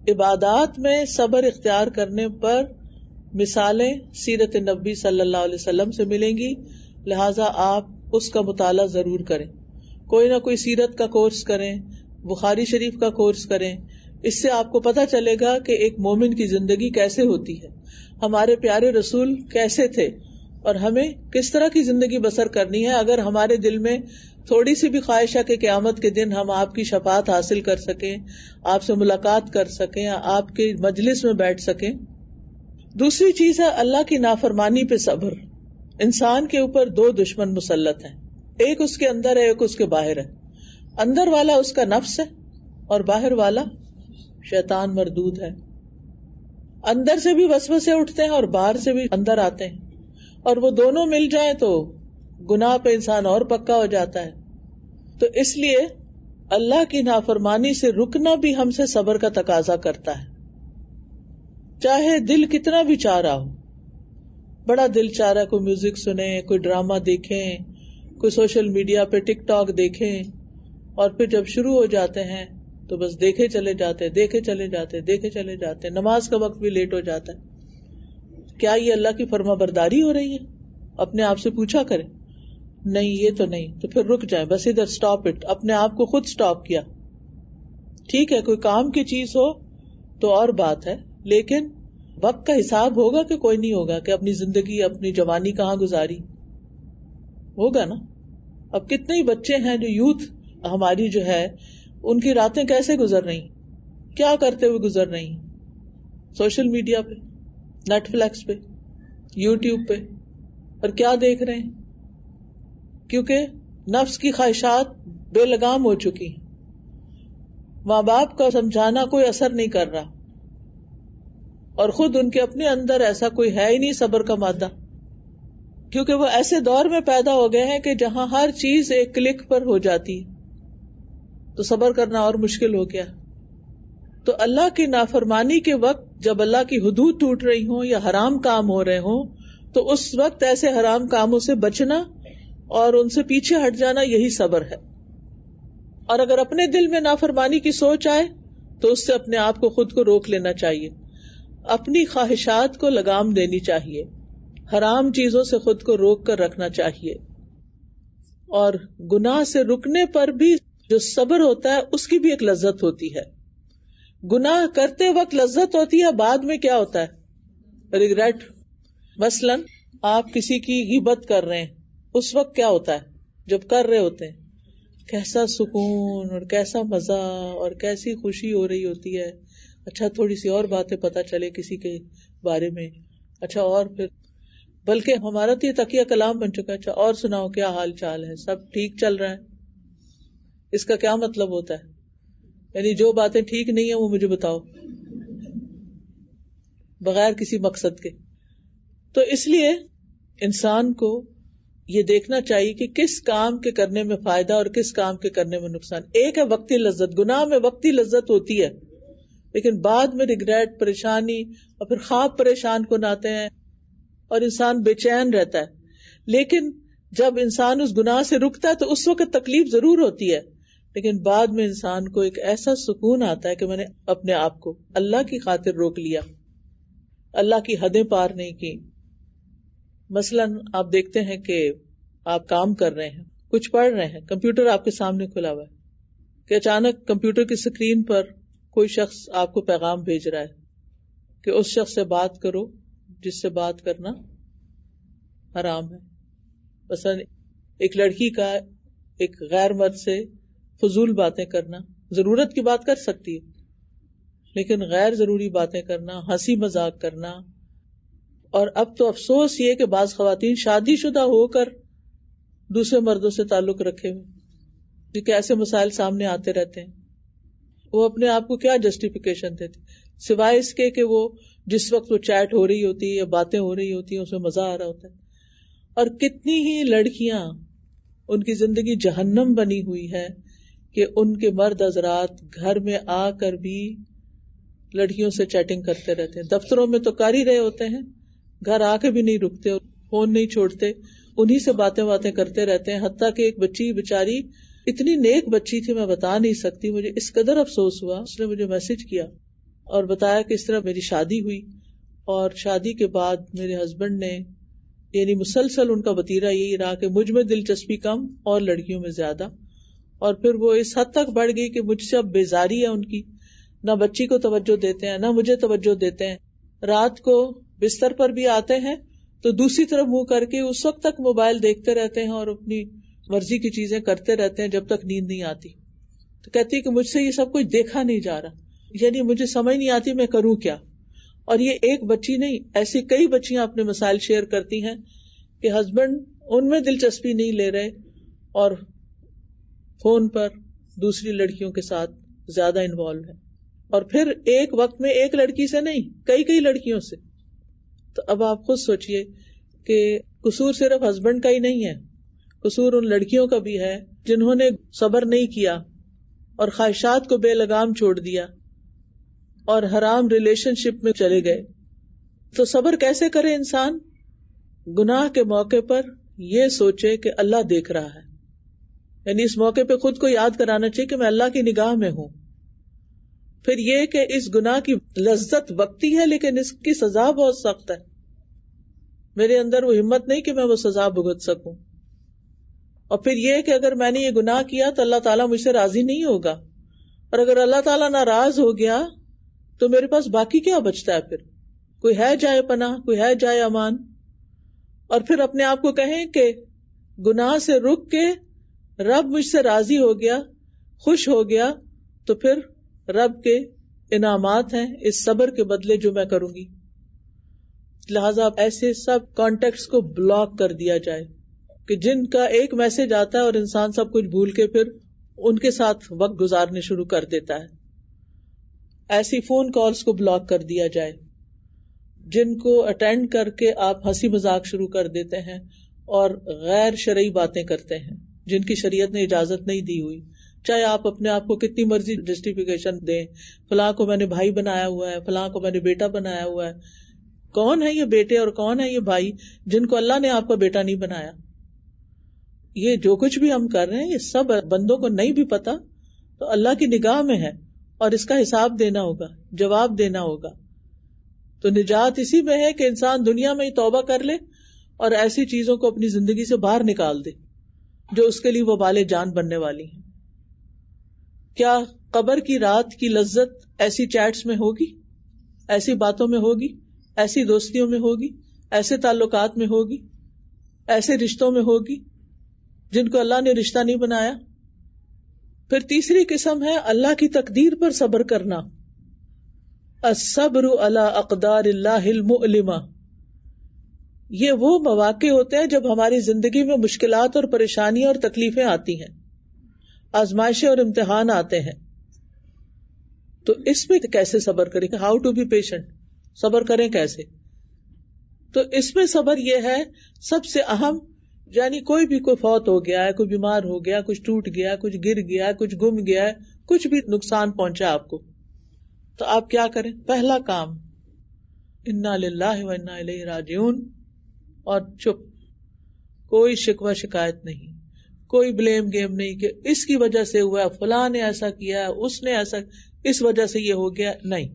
عبادات میں صبر اختیار کرنے پر مثالیں سیرت نبی صلی اللہ علیہ وسلم سے ملیں گی. لہٰذا آپ اس کا مطالعہ ضرور کریں، کوئی نہ کوئی سیرت کا کورس کریں، بخاری شریف کا کورس کریں. اس سے آپ کو پتہ چلے گا کہ ایک مومن کی زندگی کیسے ہوتی ہے، ہمارے پیارے رسول کیسے تھے، اور ہمیں کس طرح کی زندگی بسر کرنی ہے. اگر ہمارے دل میں تھوڑی سی بھی خواہش ہے کہ قیامت کے دن ہم آپ کی شفاعت حاصل کر سکیں، آپ سے ملاقات کر سکیں، آپ کے مجلس میں بیٹھ سکیں. دوسری چیز ہے اللہ کی نافرمانی پہ صبر. انسان کے اوپر دو دشمن مسلط ہیں، ایک اس کے اندر ہے، ایک اس کے باہر ہے. اندر والا اس کا نفس ہے اور باہر والا شیطان مردود ہے. اندر سے بھی وسوسے اٹھتے ہیں اور باہر سے بھی اندر آتے ہیں، اور وہ دونوں مل جائیں تو گناہ پہ انسان اور پکا ہو جاتا ہے. تو اس لیے اللہ کی نافرمانی سے رکنا بھی ہم سے صبر کا تقاضا کرتا ہے. چاہے دل کتنا بھی چاہ رہا ہو، بڑا دل چاہ رہا ہے کوئی میوزک سنیں، کوئی ڈرامہ دیکھیں، کوئی سوشل میڈیا پہ ٹک ٹاک دیکھیں، اور پھر جب شروع ہو جاتے ہیں تو بس دیکھے چلے جاتے، دیکھے چلے جاتے، دیکھے چلے جاتے. نماز کا وقت بھی لیٹ ہو جاتا ہے. کیا یہ اللہ کی فرما برداری ہو رہی ہے؟ اپنے آپ سے پوچھا کریں. نہیں یہ تو نہیں. تو پھر رک جائیں، بس ادھر سٹاپ اٹ. اپنے آپ کو خود سٹاپ کیا. ٹھیک ہے کوئی کام کی چیز ہو تو اور بات ہے، لیکن وقت کا حساب ہوگا کہ کوئی نہیں ہوگا کہ اپنی زندگی اپنی جوانی کہاں گزاری ہوگا نا. اب کتنے ہی بچے ہیں جو یوتھ ہماری جو ہے ان کی راتیں کیسے گزر رہی، کیا کرتے ہوئے گزر رہی، سوشل میڈیا پہ، نیٹ فلیکس پہ، یوٹیوب پہ، اور کیا دیکھ رہے ہیں؟ کیونکہ نفس کی خواہشات بے لگام ہو چکی ہیں. ماں باپ کا سمجھانا کوئی اثر نہیں کر رہا، اور خود ان کے اپنے اندر ایسا کوئی ہے ہی نہیں صبر کا مادہ، کیونکہ وہ ایسے دور میں پیدا ہو گئے ہیں کہ جہاں ہر چیز ایک کلک پر ہو جاتی ہے، تو صبر کرنا اور مشکل ہو گیا. تو اللہ کی نافرمانی کے وقت جب اللہ کی حدود ٹوٹ رہی ہوں یا حرام کام ہو رہے ہوں تو اس وقت ایسے حرام کاموں سے بچنا اور ان سے پیچھے ہٹ جانا، یہی صبر ہے. اور اگر اپنے دل میں نافرمانی کی سوچ آئے تو اس سے اپنے آپ کو خود کو روک لینا چاہیے، اپنی خواہشات کو لگام دینی چاہیے، حرام چیزوں سے خود کو روک کر رکھنا چاہیے. اور گناہ سے رکنے پر بھی جو صبر ہوتا ہے اس کی بھی ایک لذت ہوتی ہے. گناہ کرتے وقت لذت ہوتی ہے، بعد میں کیا ہوتا ہے؟ ریگریٹ. مثلاً آپ کسی کی غیبت کر رہے ہیں، اس وقت کیا ہوتا ہے جب کر رہے ہوتے ہیں؟ کیسا سکون اور کیسا مزہ اور کیسی خوشی ہو رہی ہوتی ہے. اچھا تھوڑی سی اور باتیں پتہ چلے کسی کے بارے میں، اچھا اور پھر بلکہ ہمارا تو یہ تکیہ کلام بن چکا ہے، اچھا اور سناؤ کیا حال چال ہے، سب ٹھیک چل رہا ہے. اس کا کیا مطلب ہوتا ہے؟ یعنی جو باتیں ٹھیک نہیں ہیں وہ مجھے بتاؤ، بغیر کسی مقصد کے. تو اس لیے انسان کو یہ دیکھنا چاہیے کہ کس کام کے کرنے میں فائدہ اور کس کام کے کرنے میں نقصان. ایک ہے وقتی لذت، گناہ میں وقتی لذت ہوتی ہے لیکن بعد میں ریگریٹ، پریشانی اور پھر خواب پریشان کن آتے ہیں اور انسان بے چین رہتا ہے. لیکن جب انسان اس گناہ سے رکتا ہے تو اس وقت تکلیف ضرور ہوتی ہے، لیکن بعد میں انسان کو ایک ایسا سکون آتا ہے کہ میں نے اپنے آپ کو اللہ کی خاطر روک لیا، اللہ کی حدیں پار نہیں کی. مثلاً آپ دیکھتے ہیں کہ آپ کام کر رہے ہیں، کچھ پڑھ رہے ہیں، کمپیوٹر آپ کے سامنے کھلا ہوا ہے کہ اچانک کمپیوٹر کی اسکرین پر کوئی شخص آپ کو پیغام بھیج رہا ہے کہ اس شخص سے بات کرو جس سے بات کرنا حرام ہے. مثلا ایک لڑکی کا ایک غیر مرد سے فضول باتیں کرنا، ضرورت کی بات کر سکتی ہے لیکن غیر ضروری باتیں کرنا، ہنسی مذاق کرنا. اور اب تو افسوس یہ کہ بعض خواتین شادی شدہ ہو کر دوسرے مردوں سے تعلق رکھے ہوئے، کیونکہ ایسے مسائل سامنے آتے رہتے ہیں. وہ اپنے آپ کو کیا جسٹیفیکیشن دیتے سوائے اس کے کہ وہ جس وقت وہ چیٹ ہو رہی ہوتی ہے یا باتیں ہو رہی ہوتی ہیں اس میں مزہ آ رہا ہوتا ہے. اور کتنی ہی لڑکیاں ان کی زندگی جہنم بنی ہوئی ہے کہ ان کے مرد حضرات گھر میں آ کر بھی لڑکیوں سے چیٹنگ کرتے رہتے ہیں. دفتروں میں تو کر ہی رہے ہوتے ہیں، گھر آ کے بھی نہیں رکتے، فون نہیں چھوڑتے، انہی سے باتیں کرتے رہتے ہیں. حتیٰ کہ ایک بچی بیچاری اتنی نیک بچی تھی، میں بتا نہیں سکتی، مجھے اس قدر افسوس ہوا. اس نے مجھے میسج کیا اور بتایا کہ اس طرح میری شادی ہوئی اور شادی کے بعد میرے ہسبینڈ نے یعنی مسلسل ان کا وتیرہ یہی رہا کہ مجھ میں دلچسپی کم اور لڑکیوں میں زیادہ. اور پھر وہ اس حد تک بڑھ گئی کہ مجھ سے اب بیزاری ہے ان کی، نہ بچی کو توجہ دیتے ہیں نہ مجھے توجہ دیتے ہیں. رات کو بستر پر بھی آتے ہیں تو دوسری طرف منہ کر کے اس وقت تک موبائل دیکھتے رہتے ہیں اور اپنی مرضی کی چیزیں کرتے رہتے ہیں جب تک نیند نہیں آتی. تو کہتی ہے کہ مجھ سے یہ سب کچھ دیکھا نہیں جا رہا، یعنی مجھے سمجھ نہیں آتی میں کروں کیا. اور یہ ایک بچی نہیں، ایسی کئی بچیاں اپنے مسائل شیئر کرتی ہیں کہ ہسبینڈ ان میں دلچسپی نہیں لے رہے اور فون پر دوسری لڑکیوں کے ساتھ زیادہ انوالو ہے. اور پھر ایک وقت میں ایک لڑکی سے نہیں، کئی لڑکیوں سے. تو اب آپ خود سوچئے کہ قصور صرف ہسبینڈ کا ہی نہیں ہے، قصور ان لڑکیوں کا بھی ہے جنہوں نے صبر نہیں کیا اور خواہشات کو بے لگام چھوڑ دیا اور حرام ریلیشن شپ میں چلے گئے. تو صبر کیسے کرے انسان؟ گناہ کے موقع پر یہ سوچے کہ اللہ دیکھ رہا ہے، یعنی اس موقع پہ خود کو یاد کرانا چاہیے کہ میں اللہ کی نگاہ میں ہوں. پھر یہ کہ اس گناہ کی لذت وقتی ہے لیکن اس کی سزا بہت سخت ہے. میرے اندر وہ ہمت نہیں کہ میں وہ سزا بھگت سکوں. اور پھر یہ کہ اگر میں نے یہ گناہ کیا تو اللہ تعالیٰ مجھ سے راضی نہیں ہوگا، اور اگر اللہ تعالیٰ ناراض ہو گیا تو میرے پاس باقی کیا بچتا ہے؟ پھر کوئی ہے جائے پناہ، کوئی ہے جائے امان. اور پھر اپنے آپ کو کہیں کہ گناہ سے رک کے رب مجھ سے راضی ہو گیا، خوش ہو گیا، تو پھر رب کے انعامات ہیں اس صبر کے بدلے جو میں کروں گی. لہٰذا ایسے سب کانٹیکٹس کو بلاک کر دیا جائے کہ جن کا ایک میسج آتا ہے اور انسان سب کچھ بھول کے پھر ان کے ساتھ وقت گزارنے شروع کر دیتا ہے. ایسی فون کالز کو بلاک کر دیا جائے جن کو اٹینڈ کر کے آپ ہنسی مذاق شروع کر دیتے ہیں اور غیر شرعی باتیں کرتے ہیں جن کی شریعت نے اجازت نہیں دی ہوئی. چاہے آپ اپنے آپ کو کتنی مرضی جسٹیفیکیشن دیں، فلاں کو میں نے بھائی بنایا ہوا ہے، فلاں کو میں نے بیٹا بنایا ہوا ہے. کون ہے یہ بیٹے اور کون ہے یہ بھائی جن کو اللہ نے آپ کا بیٹا نہیں بنایا؟ یہ جو کچھ بھی ہم کر رہے ہیں یہ سب بندوں کو نہیں بھی پتا تو اللہ کی نگاہ میں ہے اور اس کا حساب دینا ہوگا، جواب دینا ہوگا. تو نجات اسی میں ہے کہ انسان دنیا میں ہی توبہ کر لے اور ایسی چیزوں کو اپنی زندگی سے باہر نکال دے جو اس کے لیے وبال جان بننے والی ہیں. کیا قبر کی رات کی لذت ایسی چیٹس میں ہوگی، ایسی باتوں میں ہوگی، ایسی دوستیوں میں ہوگی، ایسے تعلقات میں ہوگی، ایسے رشتوں میں ہوگی جن کو اللہ نے رشتہ نہیں بنایا؟ پھر تیسری قسم ہے اللہ کی تقدیر پر صبر کرنا، الصبر علی اقدار اللہ المؤلمہ. یہ وہ مواقع ہوتے ہیں جب ہماری زندگی میں مشکلات اور پریشانیاں اور تکلیفیں آتی ہیں، آزمائشیں اور امتحان آتے ہیں. تو اس میں کیسے صبر کریں؟ ہاؤ ٹو بی پیشنٹ، صبر کریں کیسے؟ تو اس میں صبر یہ ہے سب سے اہم، یعنی کوئی فوت ہو گیا ہے، کوئی بیمار ہو گیا، کچھ ٹوٹ گیا، کچھ گر گیا، کچھ گم گیا ہے، کچھ بھی نقصان پہنچا آپ کو، تو آپ کیا کریں؟ پہلا کام انا للہ و انا الیہ راجعون، اور چپ، کوئی شکوہ شکایت نہیں، کوئی بلیم گیم نہیں کہ اس کی وجہ سے ہوا، فلاں نے ایسا کیا، اس نے ایسا، اس وجہ سے یہ ہو گیا، نہیں.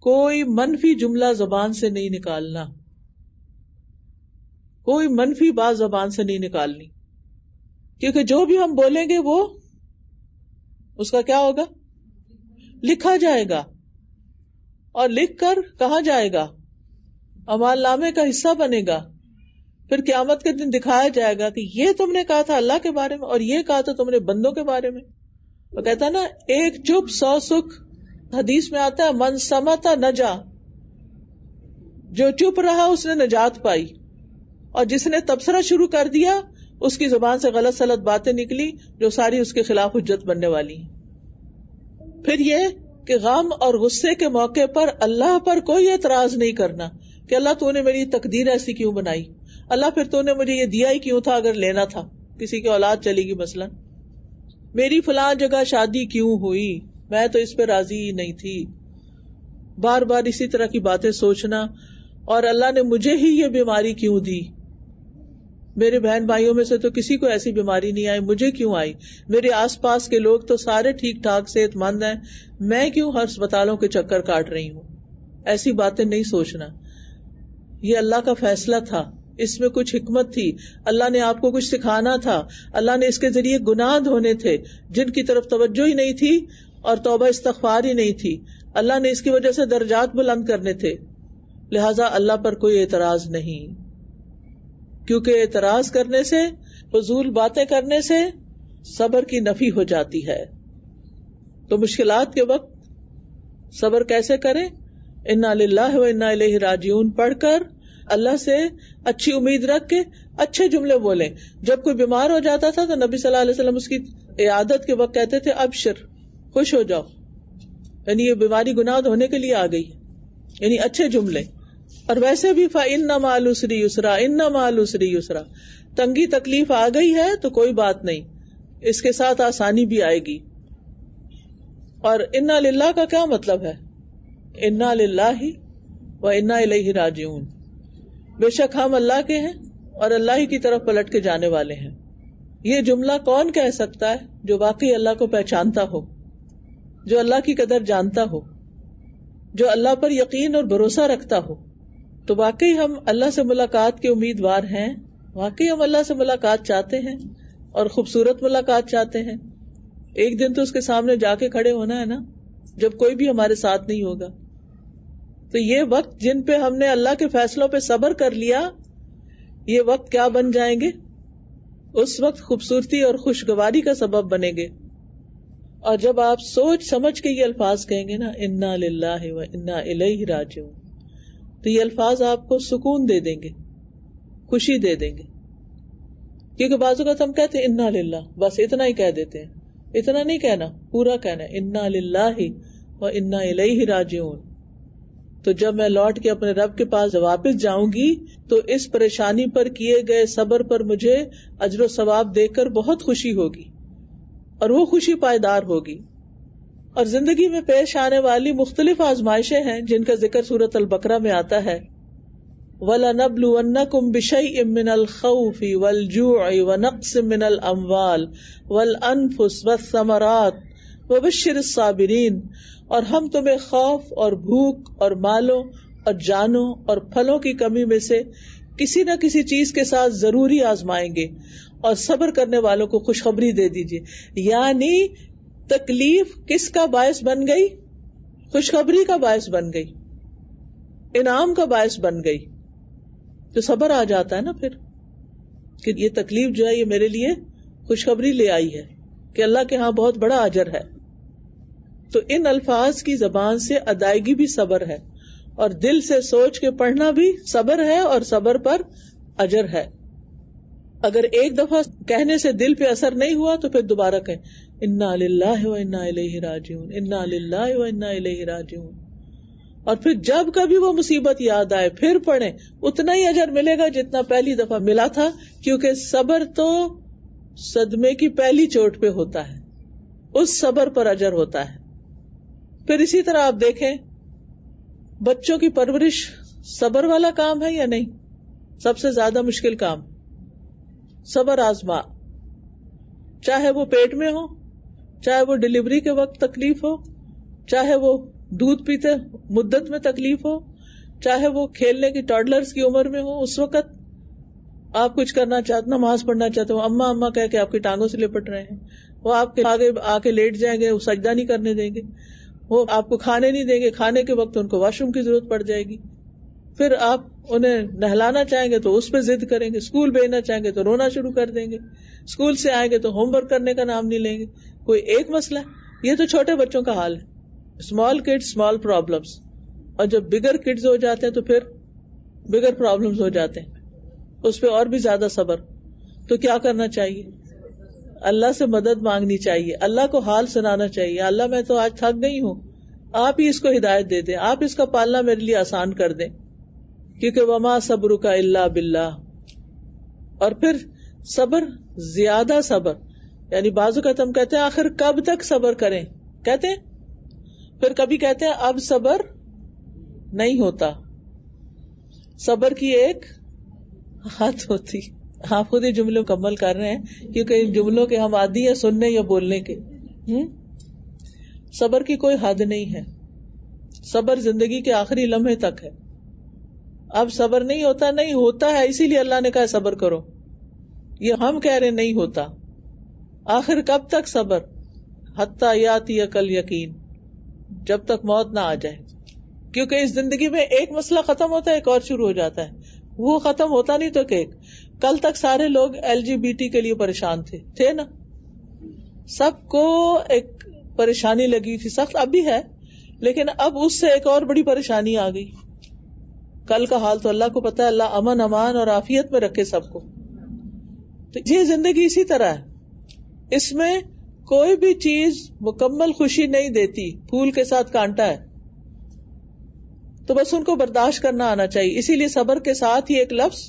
کوئی منفی جملہ زبان سے نہیں نکالنا، کوئی منفی بات زبان سے نہیں نکالنی، کیونکہ جو بھی ہم بولیں گے وہ اس کا کیا ہوگا؟ لکھا جائے گا، اور لکھ کر کہاں جائے گا؟ اعمال نامے کا حصہ بنے گا. پھر قیامت کے دن دکھایا جائے گا کہ یہ تم نے کہا تھا اللہ کے بارے میں، اور یہ کہا تھا تم نے بندوں کے بارے میں. وہ کہتا نا ایک چپ 100 سکھ، حدیث میں آتا ہے من سمت نجا، جو چپ رہا اس نے نجات پائی، اور جس نے تبصرہ شروع کر دیا اس کی زبان سے غلط سلط باتیں نکلی جو ساری اس کے خلاف حجت بننے والی ہیں. پھر یہ کہ غم اور غصے کے موقع پر اللہ پر کوئی اعتراض نہیں کرنا کہ اللہ تو نے میری تقدیر ایسی کیوں بنائی، اللہ پھر تو نے مجھے یہ دیا ہی کیوں تھا اگر لینا تھا، کسی کی اولاد چلی گی مثلا، میری فلاں جگہ شادی کیوں ہوئی، میں تو اس پہ راضی ہی نہیں تھی. بار بار اسی طرح کی باتیں سوچنا، اور اللہ نے مجھے ہی یہ بیماری کیوں دی، میرے بہن بھائیوں میں سے تو کسی کو ایسی بیماری نہیں آئی، مجھے کیوں آئی، میرے آس پاس کے لوگ تو سارے ٹھیک ٹھاک صحت مند ہیں، میں کیوں ہر اسپتالوں کے چکر کاٹ رہی ہوں. ایسی باتیں نہیں سوچنا. یہ اللہ کا فیصلہ تھا، اس میں کچھ حکمت تھی، اللہ نے آپ کو کچھ سکھانا تھا، اللہ نے اس کے ذریعے گناہ دھونے تھے جن کی طرف توجہ ہی نہیں تھی اور توبہ استغفار ہی نہیں تھی، اللہ نے اس کی وجہ سے درجات بلند کرنے تھے. لہذا اللہ پر کوئی اعتراض نہیں، کیونکہ اعتراض کرنے سے، فضول باتیں کرنے سے صبر کی نفی ہو جاتی ہے. تو مشکلات کے وقت صبر کیسے کریں؟ انا للہ و انا الیہ راجعون پڑھ کر اللہ سے اچھی امید رکھ کے اچھے جملے بولیں. جب کوئی بیمار ہو جاتا تھا تو نبی صلی اللہ علیہ وسلم اس کی عیادت کے وقت کہتے تھے ابشر، خوش ہو جاؤ، یعنی یہ بیماری گناہ دھونے کے لیے آ گئی، یعنی اچھے جملے. اور ویسے بھی فَإِنَّ مَعَ الْعُسْرِ يُسْرًا، إِنَّ مَعَ الْعُسْرِ يُسْرًا، تنگی تکلیف آ گئی ہے تو کوئی بات نہیں، اس کے ساتھ آسانی بھی آئے گی. اور انا للہ کا کیا مطلب ہے؟ انا للہ و انا الیہ راجعون، بے شک ہم اللہ کے ہیں اور اللہ ہی کی طرف پلٹ کے جانے والے ہیں. یہ جملہ کون کہہ سکتا ہے؟ جو واقعی اللہ کو پہچانتا ہو، جو اللہ کی قدر جانتا ہو، جو اللہ پر یقین اور بھروسہ رکھتا ہو. تو واقعی ہم اللہ سے ملاقات کے امیدوار ہیں، واقعی ہم اللہ سے ملاقات چاہتے ہیں اور خوبصورت ملاقات چاہتے ہیں. ایک دن تو اس کے سامنے جا کے کھڑے ہونا ہے نا، جب کوئی بھی ہمارے ساتھ نہیں ہوگا. تو یہ وقت جن پہ ہم نے اللہ کے فیصلوں پہ صبر کر لیا، یہ وقت کیا بن جائیں گے؟ اس وقت خوبصورتی اور خوشگواری کا سبب بنیں گے. اور جب آپ سوچ سمجھ کے یہ الفاظ کہیں گے نا انا للہ و انا الیہ راجعون، تو یہ الفاظ آپ کو سکون دے دیں گے، خوشی دے دیں گے. کیونکہ بعض اوقات ہم کہتے ہیں انا للہ، بس اتنا ہی کہہ دیتے ہیں. اتنا نہیں کہنا، پورا کہنا ہے انا للہ و انا الیہ راجعون. تو جب میں لوٹ کے اپنے رب کے پاس واپس جاؤں گی تو اس پریشانی پر کیے گئے صبر پر مجھے اجر و ثواب دے کر بہت خوشی ہوگی، اور وہ خوشی پائیدار ہوگی. اور زندگی میں پیش آنے والی مختلف آزمائشیں ہیں جن کا ذکر سورۃ البقرہ میں آتا ہے. وَلَنَبْلُوَنَّكُمْ بِشَيْءٍ مِّنَ الْخَوْفِ وَالْجُوعِ وَنَقْصٍ مِّنَ الْأَمْوَالِ وَالْأَنفُسِ وَالثَّمَرَاتِ وَبَشِّرِ الصَّابِرِينَ، اور ہم تمہیں خوف اور بھوک اور مالوں اور جانوں اور پھلوں کی کمی میں سے کسی نہ کسی چیز کے ساتھ ضروری آزمائیں گے، اور صبر کرنے والوں کو خوشخبری دے دیجیے. یعنی تکلیف کس کا باعث بن گئی؟ خوشخبری کا باعث بن گئی، انعام کا باعث بن گئی. تو صبر آ جاتا ہے نا پھر کہ یہ تکلیف جو ہے یہ میرے لیے خوشخبری لے آئی ہے کہ اللہ کے ہاں بہت بڑا اجر ہے. تو ان الفاظ کی زبان سے ادائیگی بھی صبر ہے، اور دل سے سوچ کے پڑھنا بھی صبر ہے، اور صبر پر اجر ہے. اگر ایک دفعہ کہنے سے دل پہ اثر نہیں ہوا تو پھر دوبارہ کہیں انا للہ و انا الیہ راجعون، انا للہ و انا الیہ راجعون. اور پھر جب کبھی وہ مصیبت یاد آئے پھر پڑھیں، اتنا ہی اجر ملے گا جتنا پہلی دفعہ ملا تھا، کیونکہ صبر تو صدمے کی پہلی چوٹ پہ ہوتا ہے، اس صبر پر اجر ہوتا ہے. پھر اسی طرح آپ دیکھیں بچوں کی پرورش صبر والا کام ہے یا نہیں؟ سب سے زیادہ مشکل کام. صبر آزما، چاہے وہ پیٹ میں ہو، چاہے وہ ڈلیوری کے وقت تکلیف ہو، چاہے وہ دودھ پیتے مدت میں تکلیف ہو، چاہے وہ کھیلنے کی ٹاڈلرز کی عمر میں ہو. اس وقت آپ کچھ کرنا چاہتے، نماز پڑھنا چاہتے ہو، اماں اماں کہہ کے آپ کی ٹانگوں سے لپٹ رہے ہیں، وہ آپ کے آگے آ کے لیٹ جائیں گے، وہ سجدہ نہیں کرنے دیں گے، وہ آپ کو کھانے نہیں دیں گے، کھانے کے وقت ان کو واش روم کی ضرورت پڑ جائے گی. پھر آپ انہیں نہلانا چاہیں گے تو اس پہ ضد کریں گے، اسکول بھیجنا چاہیں گے تو رونا شروع کر دیں گے، اسکول سے آئیں گے تو ہوم ورک کرنے کا نام نہیں لیں گے. کوئی ایک مسئلہ، یہ تو چھوٹے بچوں کا حال ہے، اسمال کڈز اسمال پرابلمس. اور جب بگر کڈز ہو جاتے ہیں تو پھر بگر پرابلمس ہو جاتے ہیں، اس پہ اور بھی زیادہ صبر. تو کیا کرنا چاہیے؟ اللہ سے مدد مانگنی چاہیے، اللہ کو حال سنانا چاہیے، اللہ میں تو آج تھک گئی ہوں، آپ ہی اس کو ہدایت دے دیں، آپ اس کا پالنا میرے لیے آسان کر دیں، کیونکہ وما صبرک الا باللہ. اور پھر صبر، زیادہ صبر، یعنی بعض اوقات ہم کہتے ہیں آخر کب تک صبر کریں، کہتے ہیں، پھر کبھی کہتے ہیں اب صبر نہیں ہوتا. صبر کی ایک حد ہوتی. آپ خود یہ جملے مکمل کر رہے ہیں کیونکہ ان جملوں کے ہم عادی ہیں سننے یا بولنے کے. صبر کی کوئی حد نہیں ہے، صبر زندگی کے آخری لمحے تک ہے. اب صبر نہیں ہوتا، نہیں ہوتا ہے، اسی لیے اللہ نے کہا صبر کرو. یہ ہم کہہ رہے نہیں ہوتا. آخر کب تک صبر؟ حتی یاتی کل یقین، جب تک موت نہ آ جائے. کیونکہ اس زندگی میں ایک مسئلہ ختم ہوتا ہے ایک اور شروع ہو جاتا ہے. وہ ختم ہوتا نہیں تو کہ کل تک سارے لوگ LGBT کے لیے پریشان تھے نا، سب کو ایک پریشانی لگی تھی، سخت اب بھی ہے، لیکن اب اس سے ایک اور بڑی پریشانی آ گئی. کل کا حال تو اللہ کو پتا ہے، اللہ امن امان اور عافیت میں رکھے سب کو. تو یہ زندگی اسی طرح ہے، اس میں کوئی بھی چیز مکمل خوشی نہیں دیتی، پھول کے ساتھ کانٹا ہے. تو بس ان کو برداشت کرنا آنا چاہیے. اسی لیے صبر کے ساتھ ہی ایک لفظ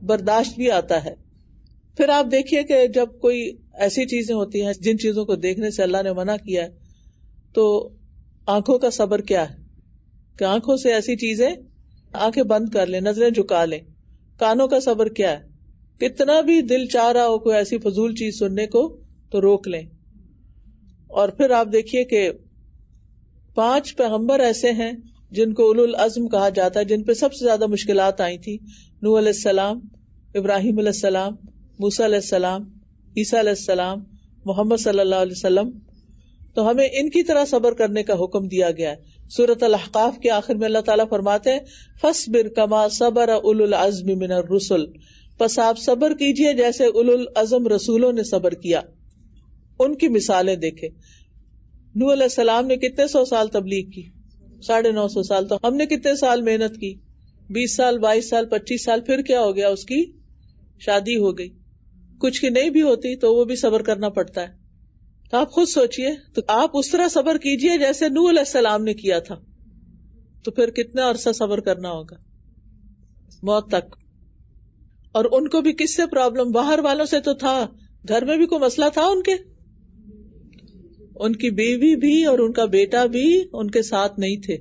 برداشت بھی آتا ہے. پھر آپ دیکھیے کہ جب کوئی ایسی چیزیں ہوتی ہیں جن چیزوں کو دیکھنے سے اللہ نے منع کیا ہے، تو آنکھوں کا صبر کیا ہے کہ آنکھوں سے ایسی چیزیں، آنکھیں بند کر لیں، نظریں جھکا لیں. کانوں کا صبر کیا ہے؟ کتنا بھی دل چاہ رہا ہو کوئی ایسی فضول چیز سننے کو تو روک لیں. اور پھر آپ دیکھیے کہ 5 پیغمبر ایسے ہیں جن کو اولو العزم کہا جاتا ہے، جن پہ سب سے زیادہ مشکلات آئی تھی. نوح علیہ السلام، ابراہیم علیہ السلام، موسیٰ علیہ السلام، عیسیٰ علیہ السلام، محمد صلی اللہ علیہ وسلم. تو ہمیں ان کی طرح صبر کرنے کا حکم دیا گیا ہے. سورۃ الاحقاف کے آخر میں اللہ تعالیٰ فرماتے ہیں فاصبر کما صبر اولو العزم من الرسل، پس آپ صبر کیجئے جیسے اولو العزم رسولوں نے صبر کیا. ان کی مثالیں دیکھیں. نوح علیہ السلام نے کتنے 100 سال تبلیغ کی، 950 سال. تو ہم نے کتنے سال محنت کی، 20 سال 22 سال 25 سال. پھر کیا ہو گیا؟ اس کی شادی ہو گئی. کچھ کی نہیں بھی ہوتی تو وہ بھی صبر کرنا پڑتا ہے. تو آپ خود سوچئے، تو آپ اس طرح صبر کیجئے جیسے نوح علیہ السلام نے کیا تھا. تو پھر کتنا عرصہ صبر کرنا ہوگا؟ موت تک. اور ان کو بھی کس سے پرابلم؟ باہر والوں سے تو تھا، گھر میں بھی کوئی مسئلہ تھا ان کے، ان کی بیوی بھی اور ان کا بیٹا بھی ان کے ساتھ نہیں تھے.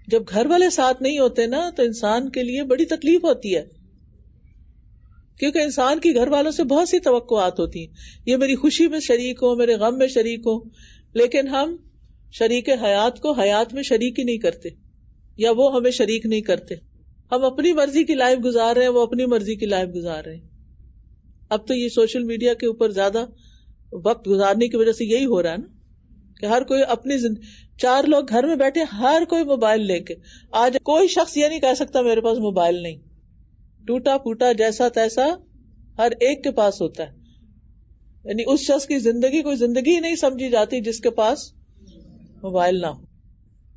جب گھر والے ساتھ نہیں ہوتے نا تو انسان کے لیے بڑی تکلیف ہوتی ہے، کیونکہ انسان کی گھر والوں سے بہت سی توقعات ہوتی ہیں، یہ میری خوشی میں شریک ہو، میرے غم میں شریک ہو. لیکن ہم شریک حیات کو حیات میں شریک ہی نہیں کرتے، یا وہ ہمیں شریک نہیں کرتے. ہم اپنی مرضی کی لائف گزار رہے ہیں، وہ اپنی مرضی کی لائف گزار رہے ہیں. اب تو یہ سوشل میڈیا کے اوپر زیادہ وقت گزارنے کی وجہ سے یہی ہو رہا ہے نا کہ ہر کوئی اپنی 4 لوگ گھر میں بیٹھے، ہر کوئی موبائل لے کے. آج کوئی شخص یہ نہیں کہہ سکتا میرے پاس موبائل نہیں. ٹوٹا پھوٹا جیسا تیسا ہر ایک کے پاس ہوتا ہے. یعنی اس شخص کی زندگی کوئی زندگی ہی نہیں سمجھی جاتی جس کے پاس موبائل نہ ہو.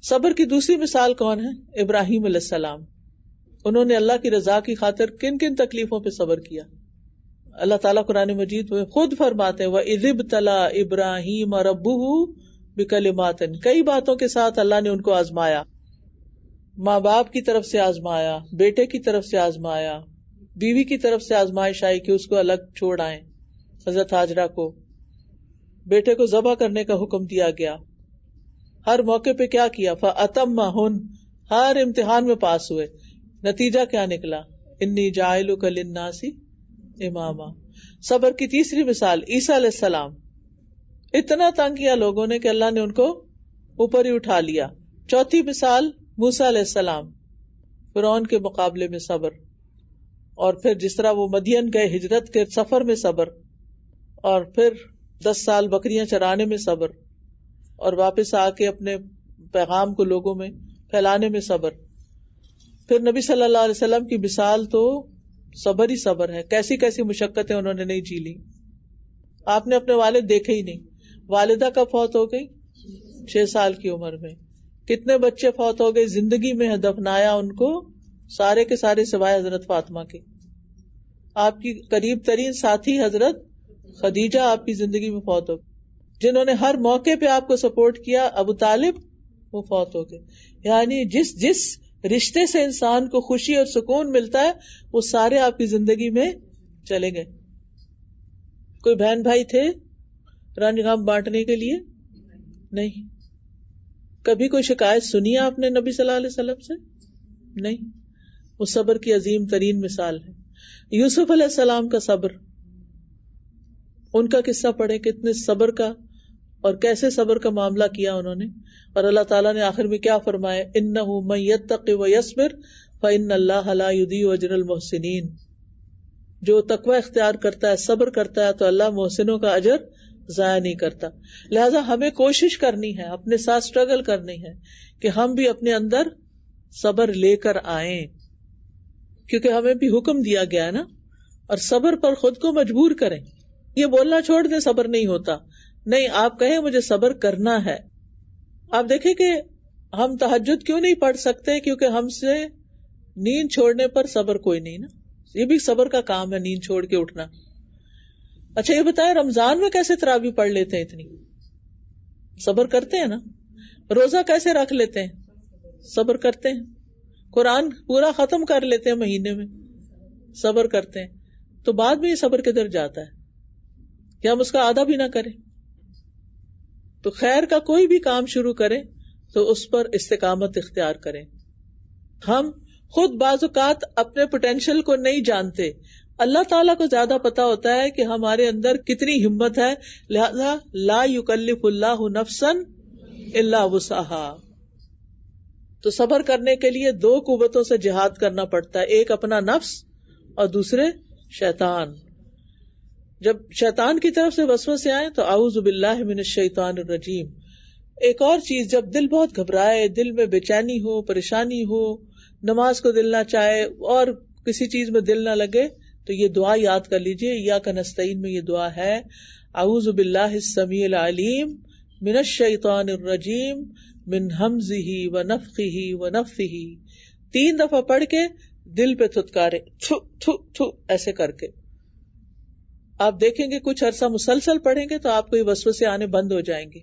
صبر کی دوسری مثال کون ہے؟ ابراہیم علیہ السلام. انہوں نے اللہ کی رضا کی خاطر کن کن تکلیفوں پہ صبر کیا. اللہ تعالیٰ قرآن مجید میں خود فرماتے ہیں وَإِذِ ابْتَلَىٰ إِبْرَاهِيمَ رَبُّهُ بِكَلِمَاتٍ، کئی باتوں کے ساتھ اللہ نے ان کو آزمایا. ماں باپ کی طرف سے آزمایا، بیٹے کی طرف سے آزمایا، بیوی کی طرف سے آزمائش آئی کہ اس کو الگ چھوڑ آئیں. حضرت ہاجرہ کو بیٹے کو ذبح کرنے کا حکم دیا گیا. ہر موقع پہ کیا کیا؟ فَأَتَمَّهُنَّ، ہر امتحان میں پاس ہوئے. نتیجہ کیا نکلا؟ انی جاعلک للناس اماما. صبر کی تیسری مثال عیسیٰ علیہ السلام. اتنا تنگ کیا لوگوں نے کہ اللہ نے ان کو اوپر ہی اٹھا لیا. چوتھی مثال موسیٰ علیہ السلام، فرعون کے مقابلے میں صبر. اور پھر جس طرح وہ مدین گئے ہجرت کے سفر میں صبر، اور پھر 10 سال بکریاں چرانے میں صبر، اور واپس آ کے اپنے پیغام کو لوگوں میں پھیلانے میں صبر. پھر نبی صلی اللہ علیہ وسلم کی مثال تو صبر ہی صبر ہے. کیسی کیسی مشقتیں انہوں نے نہیں جھی لی. آپ نے اپنے والد دیکھے ہی نہیں. والدہ کب فوت ہو گئی؟ 6 سال کی عمر میں. کتنے بچے فوت ہو گئے زندگی میں، دفنایا ان کو سارے کے سارے سوائے حضرت فاطمہ کے. آپ کی قریب ترین ساتھی حضرت خدیجہ آپ کی زندگی میں فوت ہو گئی. جنہوں نے ہر موقع پہ آپ کو سپورٹ کیا ابو طالب، وہ فوت ہو گئے. یعنی جس رشتے سے انسان کو خوشی اور سکون ملتا ہے وہ سارے آپ کی زندگی میں چلے گئے. کوئی بہن بھائی تھے رنج غم بانٹنے کے لیے؟ نہیں. کبھی کوئی شکایت سنی آپ نے نبی صلی اللہ علیہ وسلم سے؟ نہیں. وہ صبر کی عظیم ترین مثال ہے. یوسف علیہ السلام کا صبر، ان کا قصہ پڑھیں، کتنے صبر کا اور کیسے صبر کا معاملہ کیا انہوں نے. اور اللہ تعالیٰ نے آخر میں کیا فرمایا؟ اِنَّهُ مَن يَتَّقِ وَيَصْبِرْ فَإِنَّ اللَّهَ لَا يُضِيعُ أَجْرَ الْمُحْسِنِينَ. جو تقوی اختیار کرتا ہے، صبر کرتا ہے، تو اللہ محسنوں کا اجر ضائع نہیں کرتا. لہٰذا ہمیں کوشش کرنی ہے، اپنے ساتھ اسٹرگل کرنی ہے کہ ہم بھی اپنے اندر صبر لے کر آئیں، کیونکہ ہمیں بھی حکم دیا گیا ہے نا. اور صبر پر خود کو مجبور کریں. یہ بولنا چھوڑ دیں صبر نہیں ہوتا. نہیں، آپ کہیں مجھے صبر کرنا ہے. آپ دیکھیں کہ ہم تہجد کیوں نہیں پڑھ سکتے؟ کیونکہ ہم سے نیند چھوڑنے پر صبر کوئی نہیں نا. یہ بھی صبر کا کام ہے، نیند چھوڑ کے اٹھنا. اچھا یہ بتائیں رمضان میں کیسے تراویح پڑھ لیتے ہیں؟ اتنی صبر کرتے ہیں نا. روزہ کیسے رکھ لیتے ہیں؟ صبر کرتے ہیں. قرآن پورا ختم کر لیتے ہیں مہینے میں، صبر کرتے ہیں. تو بعد میں یہ صبر کدھر جاتا ہے کہ ہم اس کا آدھا بھی نہ کریں. تو خیر کا کوئی بھی کام شروع کریں تو اس پر استقامت اختیار کریں. ہم خود بعض اوقات اپنے پوٹینشیل کو نہیں جانتے. اللہ تعالیٰ کو زیادہ پتا ہوتا ہے کہ ہمارے اندر کتنی ہمت ہے. لہذا لا یکلف اللہ نفسا الا وسعها. تو صبر کرنے کے لیے 2 قوتوں سے جہاد کرنا پڑتا ہے، ایک اپنا نفس اور دوسرے شیطان. جب شیطان کی طرف سے وسوسے آئے تو اعوذ باللہ من الشیطان الرجیم. ایک اور چیز، جب دل بہت گھبرائے، دل میں بے چینی ہو، پریشانی ہو، نماز کو دل نہ چاہے اور کسی چیز میں دل نہ لگے، تو یہ دعا یاد کر لیجئے. ایاک نستعین میں یہ دعا ہے، اعوذ باللہ السمیع العلیم من الشیطان الرجیم من ہمزہ ونفخہ ونفثہ. 3 دفعہ پڑھ کے دل پہ تھتکارے، تھو تھو تھو ایسے کر کے. آپ دیکھیں گے کچھ عرصہ مسلسل پڑھیں گے تو آپ کو یہ وسوسے آنے بند ہو جائیں گے.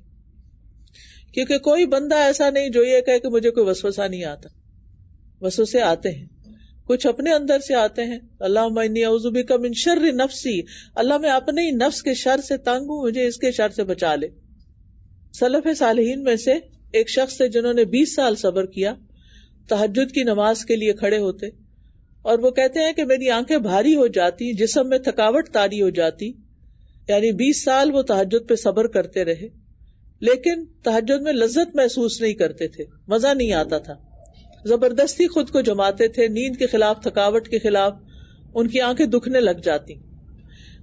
کیونکہ کوئی بندہ ایسا نہیں جو یہ کہے کہ مجھے کوئی وسوسہ نہیں آتا. وسوسے آتے ہیں، کچھ اپنے اندر سے آتے ہیں. اللہم انی اعوذ بک من شر نفسی، اللہ میں اپنے ہی نفس کے شر سے تنگ ہوں، مجھے اس کے شر سے بچا لے. سلف صالحین میں سے ایک شخص تھے جنہوں نے 20 سال صبر کیا. تہجد کی نماز کے لیے کھڑے ہوتے اور وہ کہتے ہیں کہ میری آنکھیں بھاری ہو جاتی، جسم میں تھکاوٹ طاری ہو جاتی. یعنی 20 سال وہ تہجد پہ صبر کرتے رہے، لیکن تہجد میں لذت محسوس نہیں کرتے تھے، مزہ نہیں آتا تھا. زبردستی خود کو جماتے تھے، نیند کے خلاف، تھکاوٹ کے خلاف ان کی آنکھیں دکھنے لگ جاتی.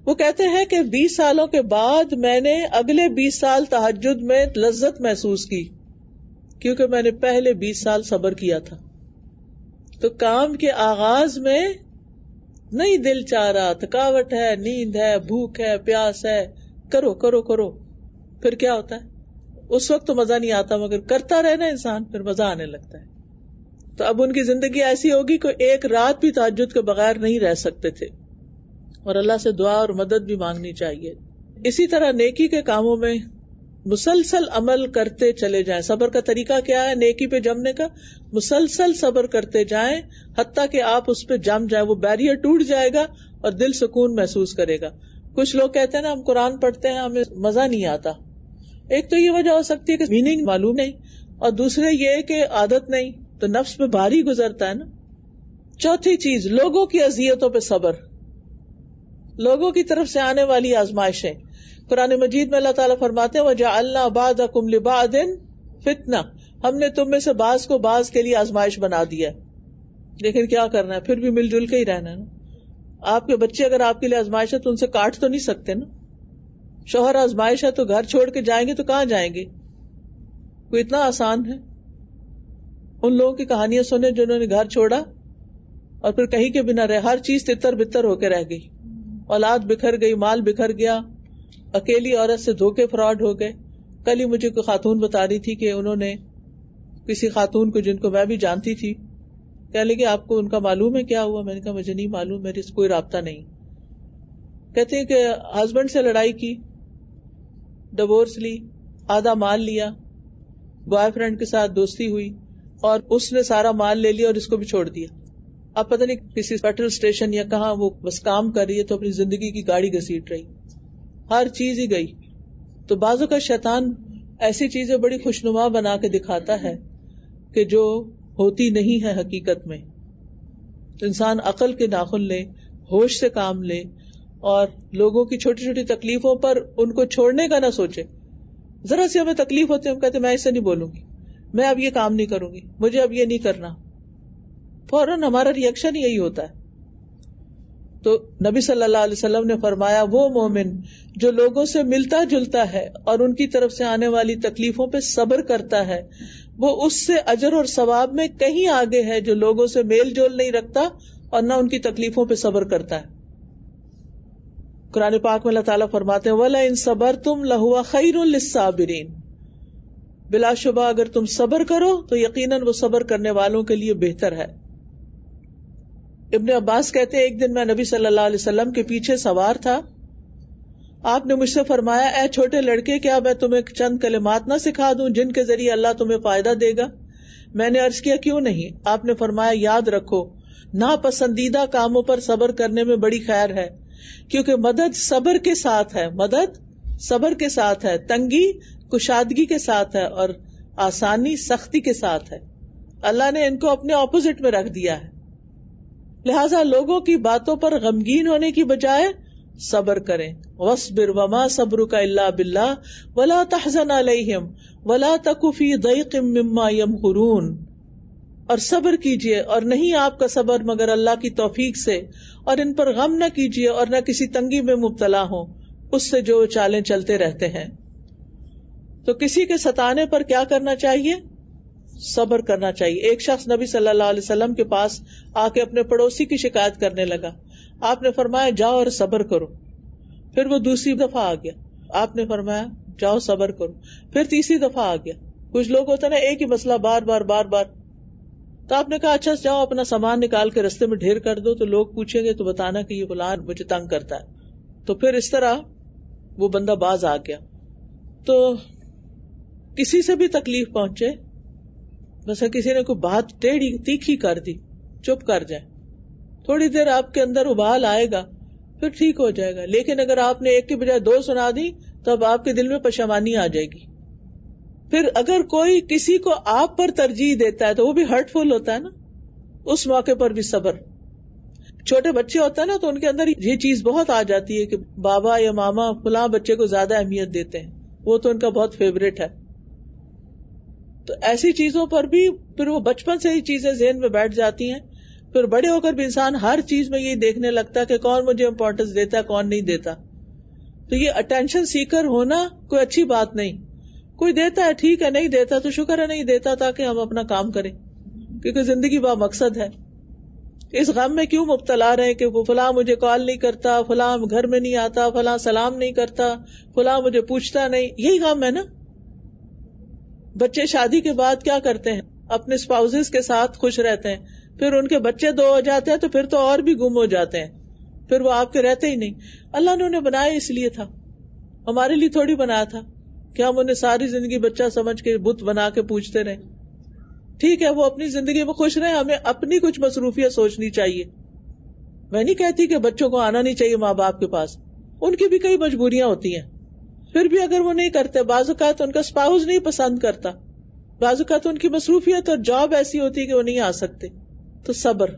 وہ کہتے ہیں کہ 20 سالوں کے بعد میں نے اگلے 20 سال تہجد میں لذت محسوس کی، کیونکہ میں نے پہلے 20 سال صبر کیا تھا. تو کام کے آغاز میں نہیں دل چاہ رہا، تھکاوٹ ہے، نیند ہے، بھوک ہے، پیاس ہے، کرو کرو کرو، پھر کیا ہوتا ہے؟ اس وقت تو مزہ نہیں آتا، مگر کرتا رہنا انسان پھر مزہ آنے لگتا ہے. تو اب ان کی زندگی ایسی ہوگی کہ ایک رات بھی تہجد کے بغیر نہیں رہ سکتے تھے، اور اللہ سے دعا اور مدد بھی مانگنی چاہیے. اسی طرح نیکی کے کاموں میں مسلسل عمل کرتے چلے جائیں. صبر کا طریقہ کیا ہے نیکی پہ جمنے کا؟ مسلسل صبر کرتے جائیں حتیٰ کہ آپ اس پہ جم جائیں، وہ بیریئر ٹوٹ جائے گا اور دل سکون محسوس کرے گا. کچھ لوگ کہتے ہیں نا ہم قرآن پڑھتے ہیں ہمیں مزہ نہیں آتا. ایک تو یہ وجہ ہو سکتی ہے کہ میننگ معلوم نہیں، اور دوسرے یہ کہ عادت نہیں، تو نفس پہ بھاری گزرتا ہے نا. چوتھی چیز، لوگوں کی اذیتوں پہ صبر، لوگوں کی طرف سے آنے والی آزمائشیں. قرآن مجید میں اللہ تعالیٰ فرماتے ہیں وَجَعَلْنَا بَعْضَكُمْ لِبَعْضٍ فِتْنَةً، ہم نے تم میں سے بعض کو بعض کے لیے آزمائش بنا دیا. لیکن کیا کرنا ہے، پھر بھی مل جل کے ہی رہنا ہے نا. آپ کے بچے اگر آپ کے لیے آزمائش ہے تو ان سے کاٹ تو نہیں سکتے نا. شوہر آزمائش ہے تو گھر چھوڑ کے جائیں گے تو کہاں جائیں گے؟ کوئی اتنا آسان ہے؟ ان لوگوں کی کہانیاں سنیں جنہوں نے گھر چھوڑا اور پھر کہیں کے بنا رہے، ہر چیز تتر بتر ہو کے رہ گئی، اولاد بکھر گئی، مال بکھر گیا، اکیلی عورت سے دھوکے فراڈ ہو گئے. کل ہی مجھے کوئی خاتون بتا رہی تھی کہ انہوں نے کسی خاتون کو، جن کو میں بھی جانتی تھی، کہنے لگی آپ کو ان کا معلوم ہے کیا ہوا؟ میں نے کہا مجھے نہیں معلوم، میرے سے کوئی رابطہ نہیں. کہتے ہیں کہ ہسبینڈ سے لڑائی کی، ڈیورس لی، آدھا مال لیا، بوائے فرینڈ کے ساتھ دوستی ہوئی اور اس نے سارا مال لے لیا اور اس کو بھی چھوڑ دیا. اب پتہ نہیں کسی پیٹرول اسٹیشن یا کہاں وہ بس کام کر رہی ہے تو اپنی زندگی کی گاڑی گھسیٹ رہی، ہر چیز ہی گئی. تو بعضوں کا شیطان ایسی چیزیں بڑی خوشنما بنا کے دکھاتا ہے کہ جو ہوتی نہیں ہے حقیقت میں. تو انسان عقل کے ناخن لے، ہوش سے کام لے، اور لوگوں کی چھوٹی چھوٹی تکلیفوں پر ان کو چھوڑنے کا نہ سوچے. ذرا سی ہمیں تکلیف ہوتی ہے ہم کہتے میں اسے نہیں بولوں گی، میں اب یہ کام نہیں کروں گی، مجھے اب یہ نہیں کرنا. فوراً ہمارا ریئیکشن یہی ہوتا ہے. تو نبی صلی اللہ علیہ وسلم نے فرمایا وہ مومن جو لوگوں سے ملتا جلتا ہے اور ان کی طرف سے آنے والی تکلیفوں پہ صبر کرتا ہے، وہ اس سے اجر اور ثواب میں کہیں آگے ہے جو لوگوں سے میل جول نہیں رکھتا اور نہ ان کی تکلیفوں پہ صبر کرتا ہے. قرآن پاک میں اللہ تعالیٰ فرماتے ہیں وَلَئِن صَبَرْتُمْ لَهُوَ خَيْرٌ لِلصَّابِرِينَ، بلا شبہ اگر تم صبر کرو تو یقیناً وہ صبر کرنے والوں کے لیے بہتر ہے. ابن عباس کہتے ہیں ایک دن میں نبی صلی اللہ علیہ وسلم کے پیچھے سوار تھا، آپ نے مجھ سے فرمایا اے چھوٹے لڑکے کیا میں تمہیں چند کلمات نہ سکھا دوں جن کے ذریعے اللہ تمہیں فائدہ دے گا؟ میں نے عرض کیا کیوں نہیں؟ آپ نے فرمایا یاد رکھو ناپسندیدہ کاموں پر صبر کرنے میں بڑی خیر ہے، کیونکہ مدد صبر کے ساتھ ہے، مدد صبر کے ساتھ ہے، تنگی کشادگی کے ساتھ ہے، اور آسانی سختی کے ساتھ ہے. اللہ نے ان کو اپنے اپوزٹ میں رکھ دیا ہے. لہذا لوگوں کی باتوں پر غمگین ہونے کی بجائے صبر کریں. وَاصْبِرْ وَمَا صَبْرُكَ إِلَّا بِاللَّهِ وَلَا تَحْزَنْ عَلَيْهِمْ وَلَا تَكُ فِي ضَيْقٍ مِّمَّا يَمْكُرُونَ، اور صبر کیجئے اور نہیں آپ کا صبر مگر اللہ کی توفیق سے، اور ان پر غم نہ کیجئے اور نہ کسی تنگی میں مبتلا ہوں اس سے جو چالیں چلتے رہتے ہیں. تو کسی کے ستانے پر کیا کرنا چاہیے؟ صبر کرنا چاہیے. ایک شخص نبی صلی اللہ علیہ وسلم کے پاس آ کے اپنے پڑوسی کی شکایت کرنے لگا. آپ نے فرمایا جاؤ اور صبر کرو. پھر وہ دوسری دفعہ آ گیا، آپ نے فرمایا جاؤ صبر کرو. پھر تیسری دفعہ آ گیا. کچھ لوگ ہوتا ہے نا ایک ہی مسئلہ بار بار بار بار. تو آپ نے کہا اچھا جاؤ اپنا سامان نکال کے رستے میں ڈھیر کر دو، تو لوگ پوچھیں گے تو بتانا کہ یہ فلان مجھے تنگ کرتا ہے. تو پھر اس طرح وہ بندہ باز آ گیا. تو کسی سے بھی تکلیف پہنچے، بس کسی نے کوئی بات ٹیڑھی تیکھی کر دی، چپ کر جائے. تھوڑی دیر آپ کے اندر ابال آئے گا، پھر ٹھیک ہو جائے گا. لیکن اگر آپ نے ایک کے بجائے دو سنا دی تو اب آپ کے دل میں پشیمانی آ جائے گی. پھر اگر کوئی کسی کو آپ پر ترجیح دیتا ہے تو وہ بھی ہرٹ فل ہوتا ہے نا، اس موقع پر بھی صبر. چھوٹے بچے ہوتے ہیں نا تو ان کے اندر یہ چیز بہت آ جاتی ہے کہ بابا یا ماما فلاں بچے کو زیادہ اہمیت دیتے ہیں، وہ تو ان کا بہت فیوریٹ ہے. تو ایسی چیزوں پر بھی پھر وہ بچپن سے ہی چیزیں ذہن میں بیٹھ جاتی ہیں. پھر بڑے ہو کر بھی انسان ہر چیز میں یہ دیکھنے لگتا ہے کہ کون مجھے امپورٹنس دیتا ہے کون نہیں دیتا. تو یہ اٹینشن سیکر ہونا کوئی اچھی بات نہیں. کوئی دیتا ہے ٹھیک ہے, نہیں دیتا تو شکر ہے نہیں دیتا, تاکہ ہم اپنا کام کریں, کیونکہ زندگی با مقصد ہے. اس غم میں کیوں مبتلا رہے کہ وہ فلاں مجھے کال نہیں کرتا, فلاں گھر میں نہیں آتا, فلاں سلام نہیں کرتا, فلاں مجھے پوچھتا نہیں. یہی غم ہے نا. بچے شادی کے بعد کیا کرتے ہیں, اپنے اسپاؤزز کے ساتھ خوش رہتے ہیں, پھر ان کے بچے دو ہو جاتے ہیں تو پھر تو اور بھی گم ہو جاتے ہیں, پھر وہ آپ کے رہتے ہی نہیں. اللہ نے انہیں بنایا اس لیے تھا, ہمارے لیے تھوڑی بنایا تھا کہ ہم انہیں ساری زندگی بچہ سمجھ کے بت بنا کے پوچھتے رہے. ٹھیک ہے وہ اپنی زندگی میں خوش رہے, ہمیں اپنی کچھ مصروفیت سوچنی چاہیے. میں نہیں کہتی کہ بچوں کو آنا نہیں چاہیے ماں باپ کے پاس, ان کی بھی کئی مجبوریاں ہوتی ہیں. پھر بھی اگر وہ نہیں کرتے, بعض اوقات ان کا اسپاؤز نہیں پسند کرتا, بعض اوقات ان کی مصروفیت اور جاب ایسی ہوتی ہے کہ وہ نہیں آ سکتے, تو صبر.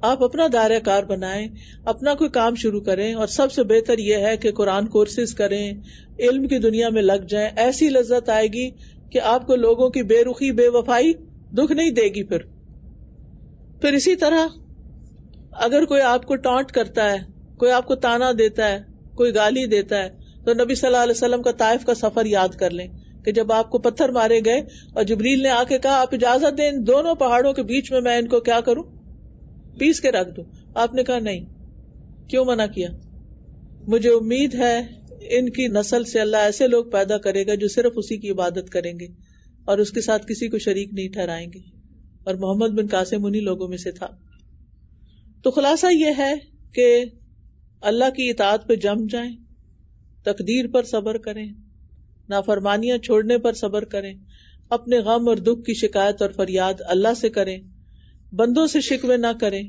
آپ اپنا دائرہ کار بنائیں, اپنا کوئی کام شروع کریں, اور سب سے بہتر یہ ہے کہ قرآن کورسز کریں, علم کی دنیا میں لگ جائیں. ایسی لذت آئے گی کہ آپ کو لوگوں کی بے رخی بے وفائی دکھ نہیں دے گی. پھر اسی طرح اگر کوئی آپ کو ٹانٹ کرتا ہے, کوئی آپ کو تانا دیتا ہے, کوئی گالی دیتا ہے, تو نبی صلی اللہ علیہ وسلم کا طائف کا سفر یاد کر لیں کہ جب آپ کو پتھر مارے گئے اور جبریل نے آ کے کہا آپ اجازت دیں ان دونوں پہاڑوں کے بیچ میں ان کو کیا کروں, پیس کے رکھ دوں. آپ نے کہا نہیں. کیوں منع کیا؟ مجھے امید ہے ان کی نسل سے اللہ ایسے لوگ پیدا کرے گا جو صرف اسی کی عبادت کریں گے اور اس کے ساتھ کسی کو شریک نہیں ٹھہرائیں گے. اور محمد بن قاسم انہی لوگوں میں سے تھا. تو خلاصہ یہ ہے کہ اللہ کی اطاعت پہ جم جائیں, تقدیر پر صبر کریں, نافرمانیاں چھوڑنے پر صبر کریں, اپنے غم اور دکھ کی شکایت اور فریاد اللہ سے کریں, بندوں سے شکوے نہ کریں,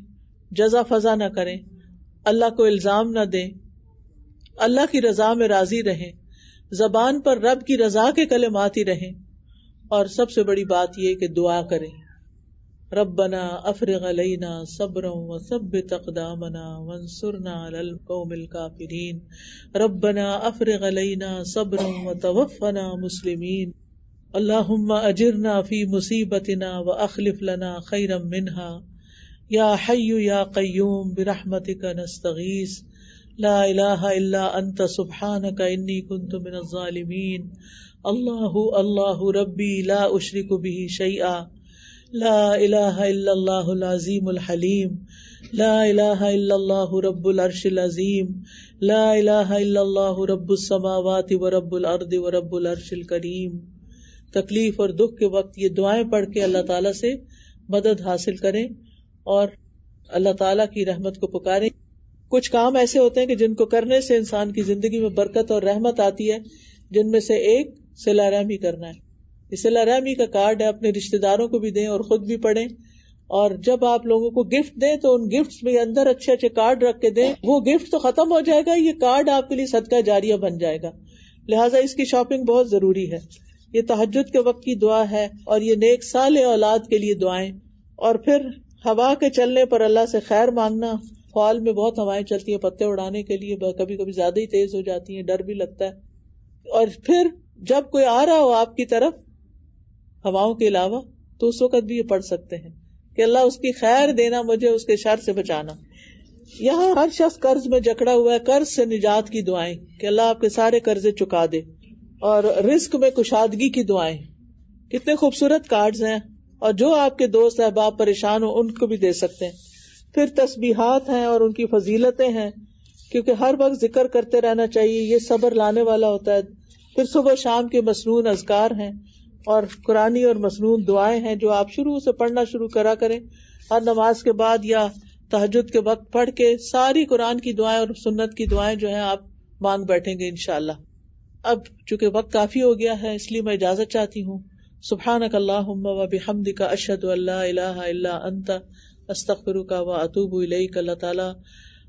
جزا فضا نہ کریں, اللہ کو الزام نہ دیں, اللہ کی رضا میں راضی رہیں, زبان پر رب کی رضا کے کلمات ہی رہیں, اور سب سے بڑی بات یہ کہ دعا کریں, ربنا افرغ علینا صبرا وثبت اقدامنا وانصرنا علی القوم الکافرین, ربنا افرغ علینا صبرا وتوفنا مسلمین, اللہم اجرنا فی مصیبتنا واخلف لنا خیرا منها, یا حی یا قیوم برحمتک نستغیث, لا الہ الا انت سبحانک انی کنت من الظالمین, اللہ اللہ ربی لا اشرک به شیئا, لا الہ الا اللہ العظیم الحلیم, لا الہ الا اللہ رب العرش العظیم, لا الہ الا اللہ رب السماوات ورب الارض ورب العرش الکریم. تکلیف اور دکھ کے وقت یہ دعائیں پڑھ کے اللہ تعالیٰ سے مدد حاصل کریں اور اللہ تعالیٰ کی رحمت کو پکاریں. کچھ کام ایسے ہوتے ہیں کہ جن کو کرنے سے انسان کی زندگی میں برکت اور رحمت آتی ہے, جن میں سے ایک صلہ رحمی کرنا ہے. یہ صلہ رحمی کا کارڈ ہے, اپنے رشتہ داروں کو بھی دیں اور خود بھی پڑھیں, اور جب آپ لوگوں کو گفٹ دیں تو ان گفٹس میں اندر اچھے اچھے کارڈ رکھ کے دیں. وہ گفٹ تو ختم ہو جائے گا, یہ کارڈ آپ کے لیے صدقہ جاریہ بن جائے گا. لہٰذا اس کی شاپنگ بہت ضروری ہے. یہ تہجد کے وقت کی دعا ہے, اور یہ نیک صالح اولاد کے لیے دعائیں. اور پھر ہوا کے چلنے پر اللہ سے خیر مانگنا. فال میں بہت ہوائیں چلتی ہیں پتے اڑانے کے لیے, کبھی کبھی زیادہ ہی تیز ہو جاتی ہیں, ڈر بھی لگتا ہے. اور پھر جب کوئی آ رہا ہو آپ کی طرف ہواؤں کے علاوہ, تو اس وقت بھی یہ پڑھ سکتے ہیں کہ اللہ اس کی خیر دینا, مجھے اس کے شر سے بچانا. یہاں ہر شخص قرض میں جکڑا ہوا ہے, قرض سے نجات کی دعائیں کہ اللہ آپ کے سارے قرضے چکا دے, اور رزق میں کشادگی کی دعائیں. کتنے خوبصورت کارڈز ہیں, اور جو آپ کے دوست احباب پریشان ہو ان کو بھی دے سکتے ہیں. پھر تسبیحات ہیں اور ان کی فضیلتیں ہیں, کیونکہ ہر وقت ذکر کرتے رہنا چاہیے, یہ صبر لانے والا ہوتا ہے. پھر صبح شام کے مسنون اذکار ہیں, اور قرآنی اور مسنون دعائیں ہیں جو آپ شروع سے پڑھنا شروع کرا کریں. ہر نماز کے بعد یا تہجد کے وقت پڑھ کے ساری قرآن کی دعائیں اور سنت کی دعائیں جو ہیں آپ مانگ بیٹھیں گے انشاءاللہ. اب چونکہ وقت کافی ہو گیا ہے, اس لیے میں اجازت چاہتی ہوں. سبحانک اللہم و بحمدک اشہد ان لا الہ الا انت استغفرک و اتوب الیک. اللہ تعالی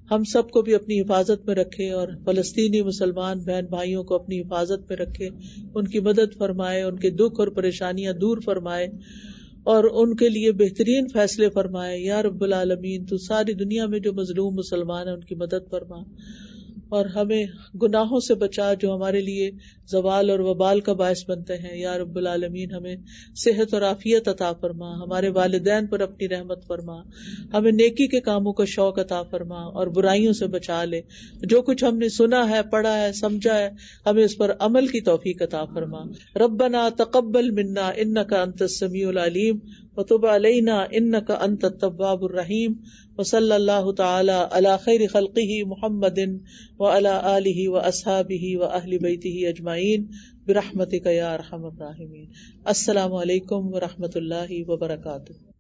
ہم سب کو بھی اپنی حفاظت میں رکھے, اور فلسطینی مسلمان بہن بھائیوں کو اپنی حفاظت میں رکھے, ان کی مدد فرمائے, ان کے دکھ اور پریشانیاں دور فرمائے, اور ان کے لیے بہترین فیصلے فرمائے. یا رب العالمین, تو ساری دنیا میں جو مظلوم مسلمان ہیں ان کی مدد فرما. اور ہمیں گناہوں سے بچا جو ہمارے لیے زوال اور وبال کا باعث بنتے ہیں. یا رب العالمین ہمیں صحت اور عافیت عطا فرما، ہمارے والدین پر اپنی رحمت فرما، ہمیں نیکی کے کاموں کا شوق عطا فرما اور برائیوں سے بچا لے. جو کچھ ہم نے سنا ہے، پڑھا ہے، سمجھا ہے، ہمیں اس پر عمل کی توفیق عطا فرما. ربنا تقبل منا انک انت السمیع العلیم وتب علینا انک انت التواب الرحیم. وصلی اللہ تعالی علی خیر خلقہ محمد وعلی آلہ واصحابہ واہل بیتہ اجمعین برحمتک یا ارحم الراحمین. السلام علیکم ورحمۃ اللہ وبرکاتہ.